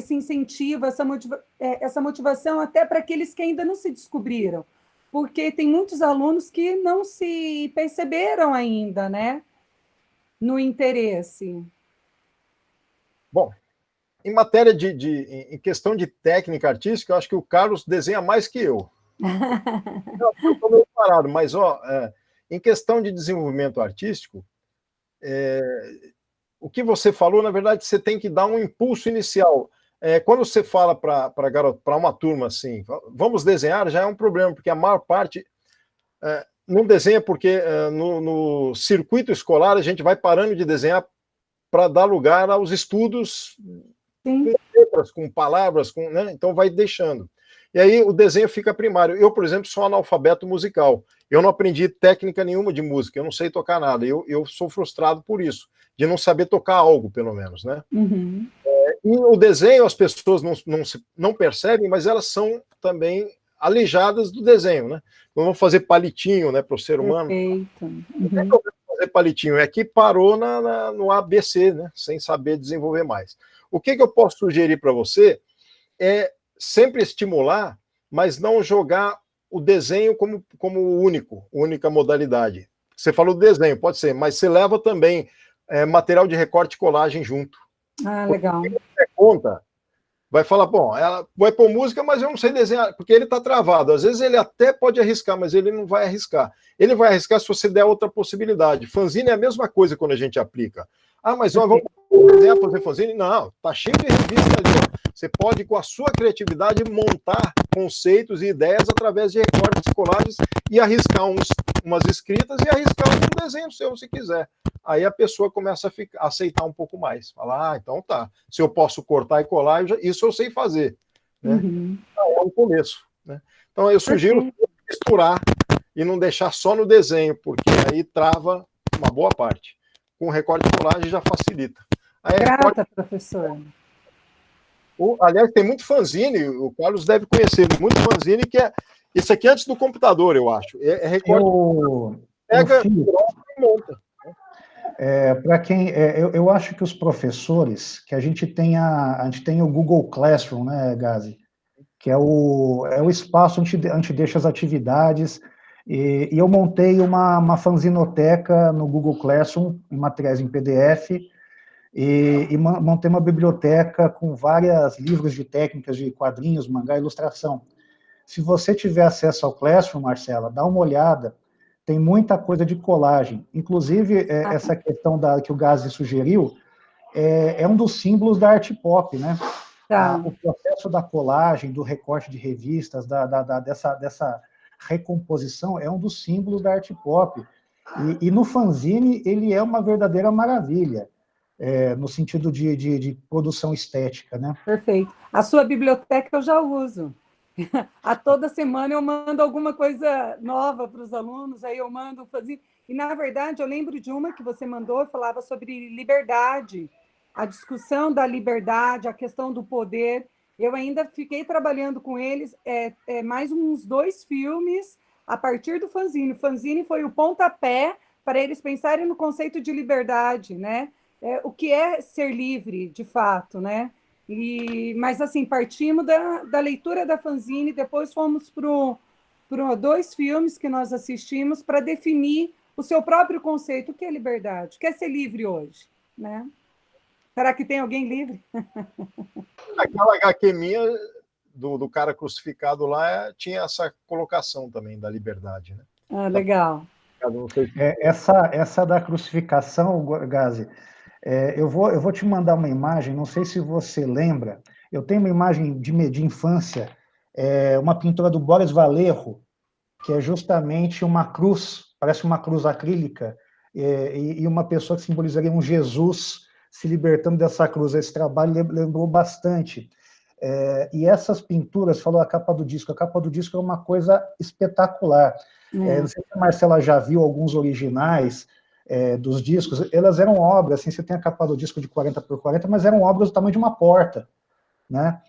S5: incentivo, essa motivação até para aqueles que ainda não se descobriram, porque tem muitos alunos que não se perceberam ainda, né, no interesse.
S2: Bom, em matéria em questão de técnica artística, eu acho que o Carlos desenha mais que eu. Eu estou meio parado, mas em questão de desenvolvimento artístico, o que você falou, na verdade, você tem que dar um impulso inicial. Quando você fala para uma turma assim, vamos desenhar, já é um problema, porque a maior parte não desenha porque no circuito escolar a gente vai parando de desenhar para dar lugar aos estudos com letras, com palavras, né? Então vai deixando. E aí o desenho fica primário. Eu, por exemplo, sou analfabeto musical. Eu não aprendi técnica nenhuma de música, eu não sei tocar nada. Eu sou frustrado por isso, de não saber tocar algo, pelo menos, né?
S5: Uhum.
S2: E o desenho, as pessoas não percebem, mas elas são também aleijadas do desenho, né? Não vão fazer palitinho, né, para o ser humano.
S5: Perfeito. Uhum.
S2: Não tem problema fazer palitinho, é que parou no ABC, né, sem saber desenvolver mais. O que eu posso sugerir para você é sempre estimular, mas não jogar o desenho como única modalidade. Você falou do desenho, pode ser, mas você leva também material de recorte e colagem junto.
S5: Ah, legal.
S2: Porque quem conta vai falar, bom, ela vai pôr música, mas eu não sei desenhar, porque ele está travado. Às vezes ele até pode arriscar, mas ele não vai arriscar. Ele vai arriscar se você der outra possibilidade. Fanzine é a mesma coisa quando a gente aplica. Ah, mas nós vamos desenhar, fazer fanzine? Não, tá cheio de revista ali. Ó. Você pode, com a sua criatividade, montar conceitos e ideias através de recortes escolares e arriscar umas escritas e arriscar um desenho seu, se quiser. Aí a pessoa começa a aceitar um pouco mais. Falar, então tá, se eu posso cortar e colar, isso eu sei fazer. Né?
S5: Uhum.
S2: É um começo. Né? Então eu sugiro misturar e não deixar só no desenho, porque aí trava uma boa parte. Com recorte e colagem já facilita. Aí,
S5: Grata, professor.
S2: Aliás, tem muito fanzine, o Carlos deve conhecer, muito fanzine que é... Isso aqui antes do computador, eu acho. É recorte. Pega e monta.
S1: Para quem eu acho que os professores, que a gente tem o Google Classroom, né, Gazi, que é o espaço onde a gente deixa as atividades, e eu montei uma fanzinoteca no Google Classroom, em materiais em PDF, e montei uma biblioteca com vários livros de técnicas de quadrinhos, mangá, ilustração. Se você tiver acesso ao Classroom, Marcela, dá uma olhada. Tem muita coisa de colagem. Inclusive, essa questão que o Gazi sugeriu é um dos símbolos da arte pop, né?
S5: Tá.
S1: O processo da colagem, do recorte de revistas, dessa recomposição, é um dos símbolos da arte pop. E no fanzine, ele é uma verdadeira maravilha, no sentido de produção estética, né?
S5: Perfeito. A sua biblioteca eu já uso. A toda semana eu mando alguma coisa nova para os alunos, aí eu mando fazer. E, na verdade, eu lembro de uma que você mandou, falava sobre liberdade, a discussão da liberdade, a questão do poder. Eu ainda fiquei trabalhando com eles mais uns 2 filmes a partir do fanzine. O fanzine foi o pontapé para eles pensarem no conceito de liberdade, né? O que é ser livre, de fato, né? Mas, assim, partimos da leitura da fanzine, depois fomos para 2 filmes que nós assistimos para definir o seu próprio conceito. O que é liberdade? O que é ser livre hoje? Né? Será que tem alguém livre?
S2: Aquela HQ minha do cara crucificado lá tinha essa colocação também da liberdade. Né?
S5: Ah, legal.
S1: Essa da crucificação, Gazi, eu vou te mandar uma imagem, não sei se você lembra, eu tenho uma imagem de infância, uma pintura do Boris Vallejo, que é justamente uma cruz, parece uma cruz acrílica, e uma pessoa que simbolizaria um Jesus se libertando dessa cruz. Esse trabalho lembrou bastante. E essas pinturas, falou a capa do disco é uma coisa espetacular. Não sei se a Marcela já viu alguns originais dos discos, elas eram obras, assim, você tem a capa do disco de 40 por 40, mas eram obras do tamanho de uma porta, né?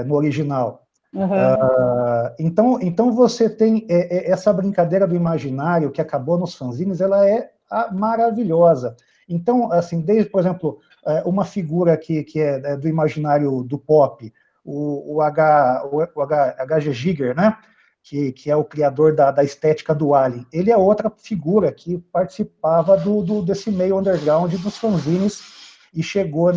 S1: No original. Uhum. Então você tem essa brincadeira do imaginário que acabou nos fanzines, ela é maravilhosa. Então, assim, desde, por exemplo, uma figura que é do imaginário do pop, o H.G. Giger, né? Que é o criador da estética do Alien. Ele é outra figura que participava desse meio underground dos fanzines e chegou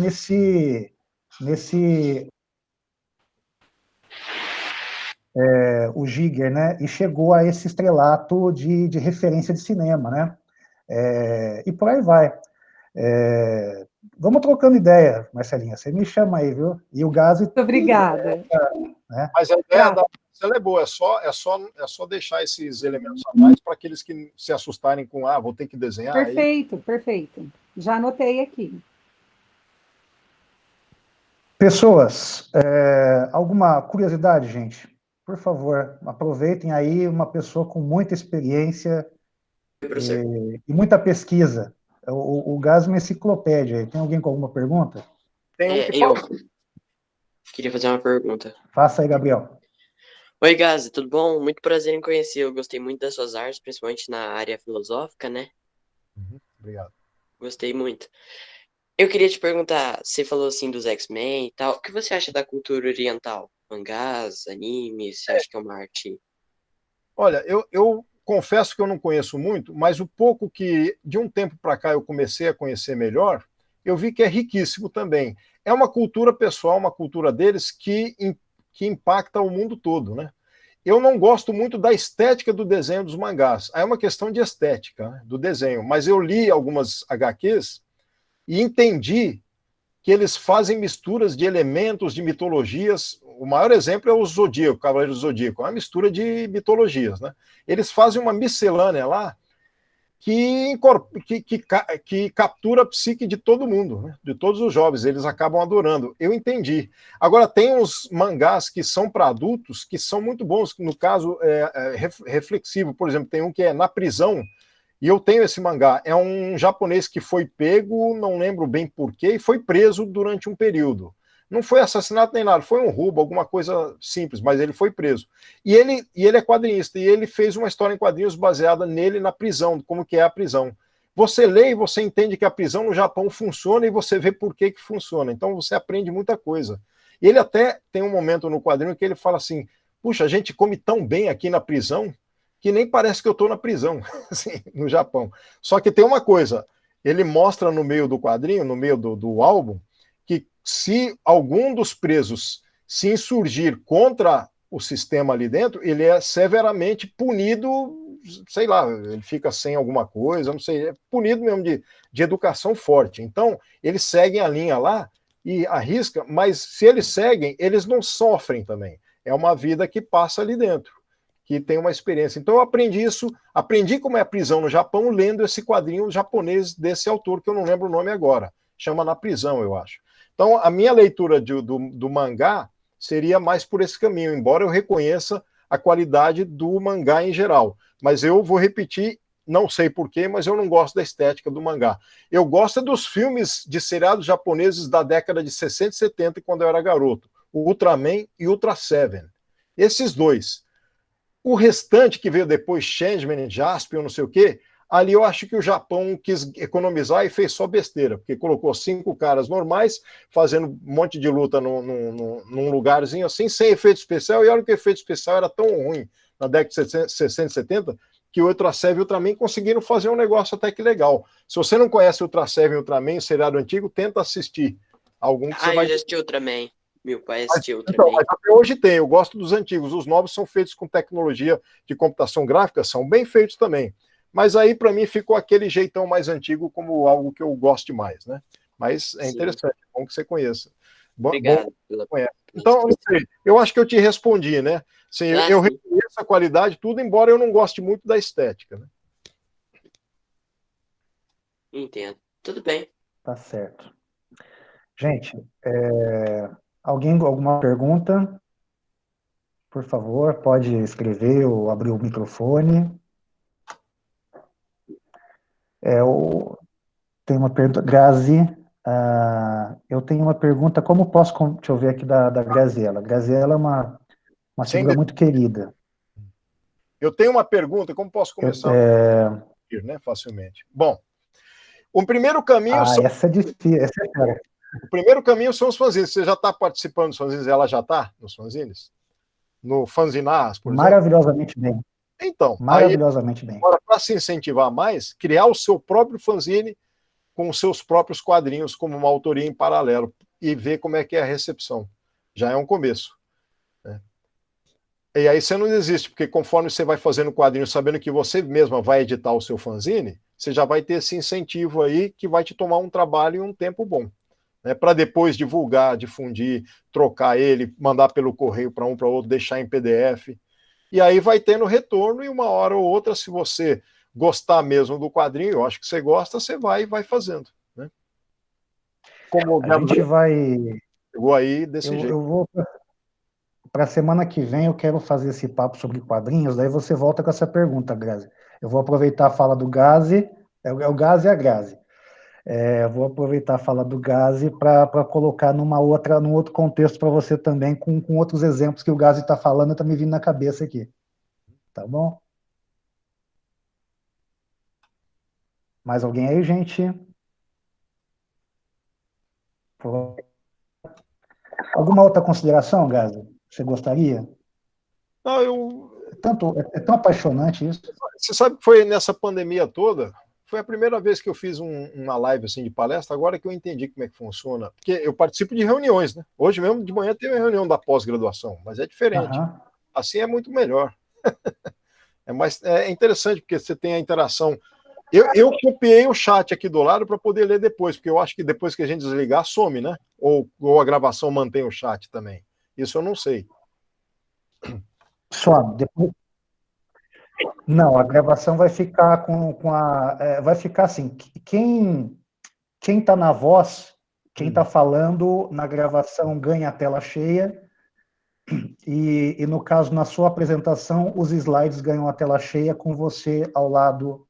S1: o Giger, né? E chegou a esse estrelato de referência de cinema, né? E por aí vai. Vamos trocando ideia, Marcelinha. Você me chama aí, viu? E o Gazi.
S5: Muito obrigada.
S2: Né? Mas a ideia da Marcela é boa, é só deixar esses elementos a mais para aqueles que se assustarem com, vou ter que desenhar.
S5: Perfeito, perfeito. Já anotei aqui.
S1: Pessoas, alguma curiosidade, gente? Por favor, aproveitem aí uma pessoa com muita experiência e muita pesquisa. O Gazi é uma enciclopédia. Tem alguém com alguma pergunta?
S6: Eu queria fazer uma pergunta.
S1: Faça aí, Gabriel.
S6: Oi, Gazi, tudo bom? Muito prazer em conhecer. Eu gostei muito das suas artes, principalmente na área filosófica, né?
S2: Obrigado.
S6: Gostei muito. Eu queria te perguntar, você falou assim dos X-Men e tal, o que você acha da cultura oriental? Mangás, animes, você acha que é uma arte?
S2: Olha, eu confesso que eu não conheço muito, mas o pouco que de um tempo para cá eu comecei a conhecer melhor, eu vi que é riquíssimo também. É uma cultura pessoal, uma cultura deles que impacta o mundo todo, né? Eu não gosto muito da estética do desenho dos mangás. Aí é uma questão de estética, né, do desenho. Mas eu li algumas HQs e entendi que eles fazem misturas de elementos, de mitologias. O maior exemplo é o Zodíaco, o Cavaleiro do Zodíaco. É uma mistura de mitologias, né? Eles fazem uma miscelânea lá que captura a psique de todo mundo, né? De todos os jovens, eles acabam adorando. Eu entendi. Agora, tem uns mangás que são para adultos que são muito bons, no caso, reflexivo. Por exemplo, tem um que é Na Prisão, e eu tenho esse mangá. É um japonês que foi pego, não lembro bem porquê, e foi preso durante um período. Não foi assassinato nem nada, foi um roubo, alguma coisa simples, mas ele foi preso. E ele é quadrinista, e ele fez uma história em quadrinhos baseada nele na prisão, como que é a prisão. Você lê e você entende que a prisão no Japão funciona e você vê por que funciona. Então você aprende muita coisa. E ele até tem um momento no quadrinho que ele fala assim, puxa, a gente come tão bem aqui na prisão que nem parece que eu estou na prisão, assim, no Japão. Só que tem uma coisa, ele mostra no meio do quadrinho, no meio do álbum, que se algum dos presos se insurgir contra o sistema ali dentro, ele é severamente punido, sei lá, ele fica sem alguma coisa, não sei, é punido mesmo de educação forte. Então, eles seguem a linha lá e arrisca, mas se eles seguem, eles não sofrem também. É uma vida que passa ali dentro, que tem uma experiência. Então, eu aprendi isso, aprendi como é a prisão no Japão, lendo esse quadrinho japonês desse autor, que eu não lembro o nome agora. Chama Na Prisão, eu acho. Então, a minha leitura do mangá seria mais por esse caminho, embora eu reconheça a qualidade do mangá em geral. Mas eu vou repetir, não sei porquê, mas eu não gosto da estética do mangá. Eu gosto dos filmes de seriados japoneses da década de 60 e 70, quando eu era garoto. O Ultraman e Ultra Seven. Esses dois. O restante que veio depois, Changeman, Jaspion, não sei o quê, ali eu acho que o Japão quis economizar e fez só besteira, porque colocou 5 caras normais, fazendo um monte de luta num lugarzinho assim, sem efeito especial, e olha que o efeito especial era tão ruim na década de 60 e 70, que o Ultra Seven e o Ultraman conseguiram fazer um negócio até que legal. Se você não conhece o Ultra Seven e o Ultraman, o seriado antigo, tenta assistir. Algum que você vai...
S6: eu já assisti Ultraman. Meu pai assistiu Ultraman.
S2: Então, mas até hoje tem, eu gosto dos antigos. Os novos são feitos com tecnologia de computação gráfica, são bem feitos também. Mas aí, para mim, ficou aquele jeitão mais antigo como algo que eu gosto mais, né? Mas é interessante, é bom que você conheça.
S6: Obrigado.
S2: Então, eu acho que eu te respondi, né? Assim, eu reconheço a qualidade, tudo, embora eu não goste muito da estética, né?
S6: Entendo. Tudo bem.
S1: Tá certo. Gente, alguma pergunta? Por favor, pode escrever ou abrir o microfone. Tem uma pergunta, Grazi, eu tenho uma pergunta, como posso, deixa eu ver aqui da Graziella. Graziella é uma figura muito querida.
S2: Eu tenho uma pergunta, como posso começar? Né, facilmente. Bom, O primeiro caminho...
S1: essa é difícil, essa é cara.
S2: O primeiro caminho são os fanzines. Você já está participando dos fanzines? Ela já está nos fanzines? No Fanzinars, por exemplo?
S1: Maravilhosamente bem.
S2: Então,
S1: maravilhosamente bem.
S2: Agora, para se incentivar mais, criar o seu próprio fanzine com os seus próprios quadrinhos como uma autoria em paralelo e ver como é que é a recepção. Já é um começo. Né? E aí você não desiste, porque conforme você vai fazendo quadrinho, sabendo que você mesma vai editar o seu fanzine, você já vai ter esse incentivo aí que vai te tomar um trabalho e um tempo bom. Né, para depois divulgar, difundir, trocar ele, mandar pelo correio para um para outro, deixar em PDF. E aí vai tendo retorno, e uma hora ou outra, se você gostar mesmo do quadrinho, eu acho que você gosta, você vai e vai fazendo. Né? Como
S1: a gente vai...
S2: Chegou aí desse jeito.
S1: Eu vou... Para a semana que vem eu quero fazer esse papo sobre quadrinhos, daí você volta com essa pergunta, Grazi. Eu vou aproveitar a fala do Gazi, é o Gazi e a Grazi. Vou aproveitar a fala do Gazi para colocar num outro contexto para você também, com outros exemplos que o Gazi está falando, está me vindo na cabeça aqui. Tá bom? Mais alguém aí, gente? Alguma outra consideração, Gazi? Você gostaria?
S2: Não,
S1: É tão apaixonante isso.
S2: Você sabe que foi nessa pandemia toda, foi a primeira vez que eu fiz uma live assim de palestra, agora que eu entendi como é que funciona, porque eu participo de reuniões, né? Hoje mesmo de manhã teve uma reunião da pós-graduação, mas é diferente. Assim é muito melhor. É interessante, porque você tem a interação. Eu copiei o chat aqui do lado para poder ler depois, porque eu acho que depois que a gente desligar, some, né? Ou a gravação mantém o chat também. Isso eu não sei.
S1: Some. Depois... Não, a gravação vai ficar vai ficar assim, quem está na voz, quem está falando na gravação ganha a tela cheia, e no caso, na sua apresentação, os slides ganham a tela cheia com você ao lado,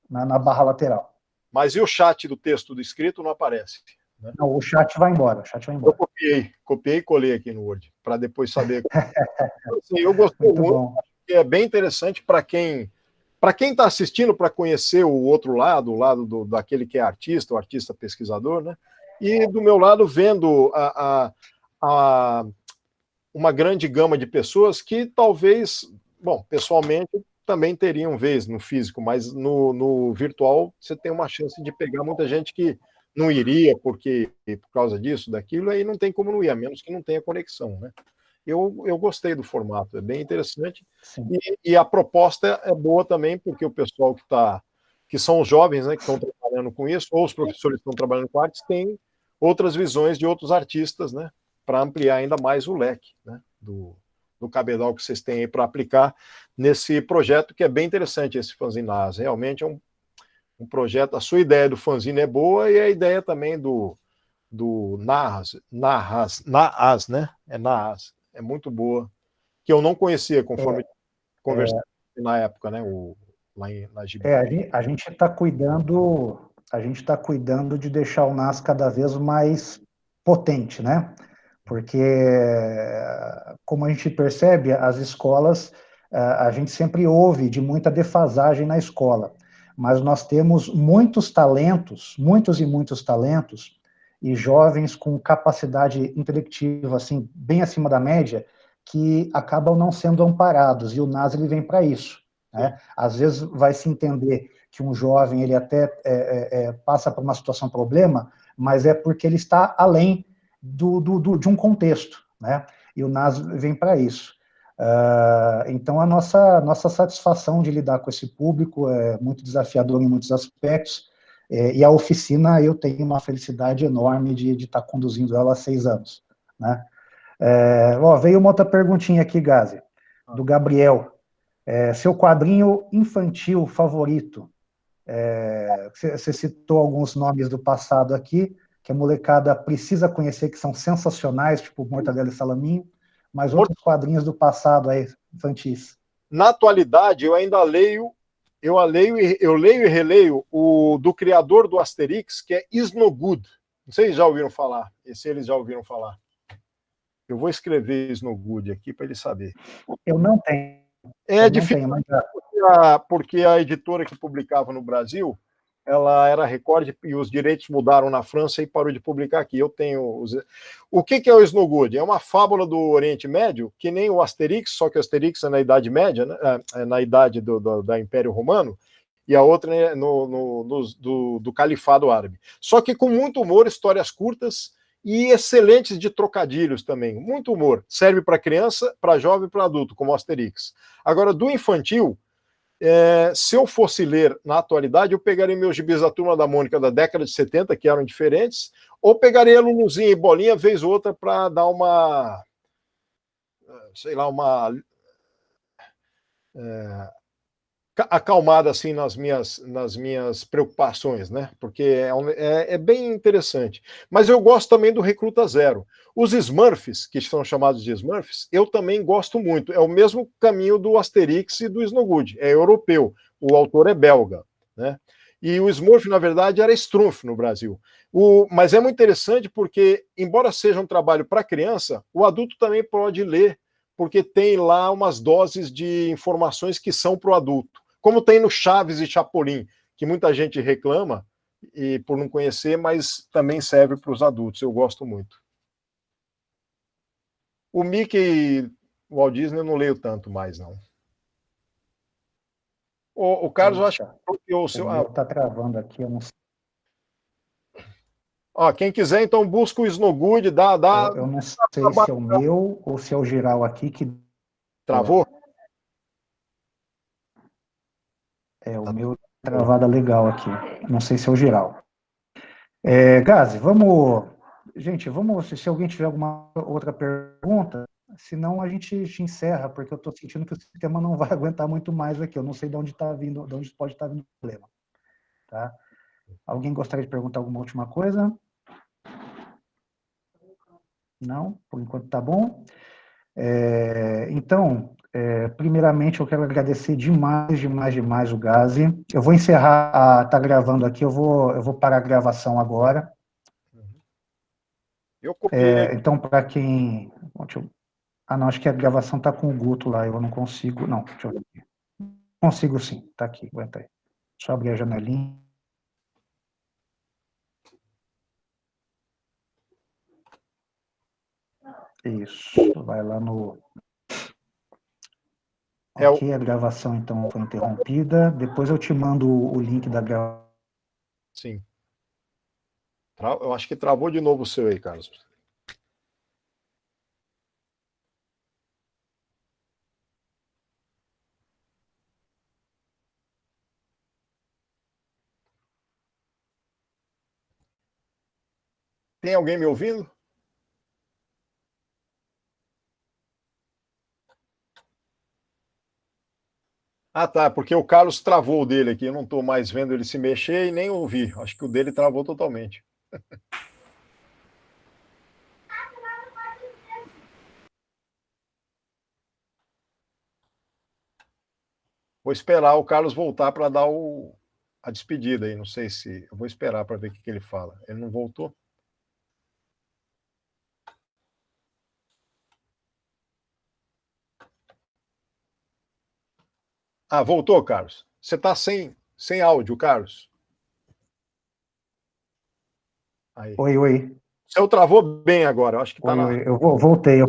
S1: na barra lateral.
S2: Mas e o chat do texto do escrito não aparece? Né?
S1: Não, o chat vai embora. Eu
S2: copiei e colei aqui no Word, para depois saber. Assim, eu gostei muito, é bem interessante para quem está assistindo, para conhecer o outro lado, o lado daquele que é artista, o artista pesquisador, né? E do meu lado, vendo uma grande gama de pessoas que talvez, bom, pessoalmente, também teriam vez no físico, mas no virtual você tem uma chance de pegar muita gente que não iria por causa disso, daquilo, aí não tem como não ir, a menos que não tenha conexão, né? Eu gostei do formato, é bem interessante. E a proposta é boa também, porque o pessoal que são os jovens, né, que estão trabalhando com isso, ou os professores que estão trabalhando com artes, têm outras visões de outros artistas, né, para ampliar ainda mais o leque, né, do cabedal que vocês têm aí para aplicar nesse projeto, que é bem interessante, esse Fanzinars. Realmente é um projeto, a sua ideia do fanzine é boa, e a ideia também do Narras, né? Narras. É muito boa, que eu não conhecia, conforme conversamos na época, né? Na GB.
S1: A gente está cuidando de deixar o NAS cada vez mais potente, né? Porque, como a gente percebe, as escolas, a gente sempre ouve de muita defasagem na escola, mas nós temos muitos talentos, muitos e muitos talentos, e jovens com capacidade intelectiva assim, bem acima da média, que acabam não sendo amparados, e o NAS ele vem para isso. Né? Às vezes vai se entender que um jovem ele até passa por uma situação problema, mas é porque ele está além de um contexto, né? E o NAS vem para isso. Então, a nossa satisfação de lidar com esse público é muito desafiador em muitos aspectos, e a oficina, eu tenho uma felicidade enorme de estar conduzindo ela há 6 anos. Né? Veio uma outra perguntinha aqui, Gazi, do Gabriel. Seu quadrinho infantil favorito? Você citou alguns nomes do passado aqui, que a molecada precisa conhecer, que são sensacionais, tipo Mortadela e Salaminho, mas outros quadrinhos do passado aí, infantis.
S2: Na atualidade, eu ainda leio e releio o do criador do Asterix, que é Snowgood. Não sei se já ouviram falar. Se eles já ouviram falar. Eu vou escrever Snowgood aqui para ele saber.
S1: Eu não tenho.
S2: É difícil, porque a editora que publicava no Brasil, ela era Record e os direitos mudaram na França e parou de publicar aqui. Eu tenho... O que é o Snow-Good? É uma fábula do Oriente Médio, que nem o Asterix, só que o Asterix é na Idade Média, né? Na idade da Império Romano, e a outra é do Califado Árabe. Só que com muito humor, histórias curtas e excelentes de trocadilhos também. Muito humor. Serve para criança, para jovem e para adulto, como o Asterix. Agora, do infantil, se eu fosse ler na atualidade, eu pegaria meus gibis da Turma da Mônica da década de 70, que eram diferentes, ou pegaria Luluzinha e Bolinha, vez ou outra, para dar uma... sei lá, uma... acalmada assim nas minhas preocupações, né? Porque é bem interessante. Mas eu gosto também do Recruta Zero. Os Smurfs, que são chamados de Smurfs, eu também gosto muito. É o mesmo caminho do Asterix e do Snow-Good. É europeu. O autor é belga, né? E o Smurf, na verdade, era Strumpf no Brasil. Mas é muito interessante porque, embora seja um trabalho para criança, o adulto também pode ler, porque tem lá umas doses de informações que são para o adulto. Como tem no Chaves e Chapolin, que muita gente reclama e por não conhecer, mas também serve para os adultos. Eu gosto muito. O Mickey e o Walt Disney eu não leio tanto mais, não. O Carlos, eu acho que o seu...
S7: Está travando aqui, eu não sei.
S2: Quem quiser, então, busca o Snow-Good,
S7: Eu não sei se é o meu ou se é o geral aqui que...
S2: Travou?
S7: O meu travada legal aqui. Não sei se é o geral. Gazi, vamos... Gente, se alguém tiver alguma outra pergunta, senão a gente encerra, porque eu estou sentindo que o sistema não vai aguentar muito mais aqui. Eu não sei de onde está vindo, de onde pode estar vindo o problema. Tá? Alguém gostaria de perguntar alguma última coisa? Não? Por enquanto está bom. Então, primeiramente, eu quero agradecer demais o Gazi. Eu vou encerrar, tá gravando aqui, eu vou parar a gravação agora.
S2: Eu copiei.
S7: Então, para quem... não, acho que a gravação está com o Guto lá, eu não consigo... Não, deixa eu ver aqui. Consigo sim, está aqui, aguenta aí. Deixa eu abrir a janelinha. Isso, vai lá no... Ok, a gravação então foi interrompida. Depois eu te mando o link da gravação.
S2: Sim. Eu acho que travou de novo o seu aí, Carlos. Tem alguém me ouvindo? Tá, porque o Carlos travou o dele aqui, eu não estou mais vendo ele se mexer e nem ouvir. Acho que o dele travou totalmente. Vou esperar o Carlos voltar para dar a despedida aí, não sei se... Eu vou esperar para ver o que ele fala. Ele não voltou? Voltou, Carlos. Você está sem áudio, Carlos. Aí.
S7: Oi.
S2: O seu travou bem agora, eu acho que está na...
S7: Eu voltei.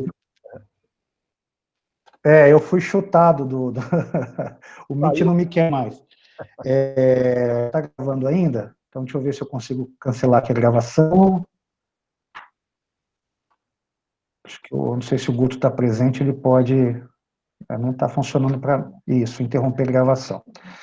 S7: Eu fui chutado o Meet não me quer mais. Está gravando ainda? Então, deixa eu ver se eu consigo cancelar aqui a gravação. Acho que eu não sei se o Guto está presente, ele pode... Não está funcionando para isso, interromper a gravação.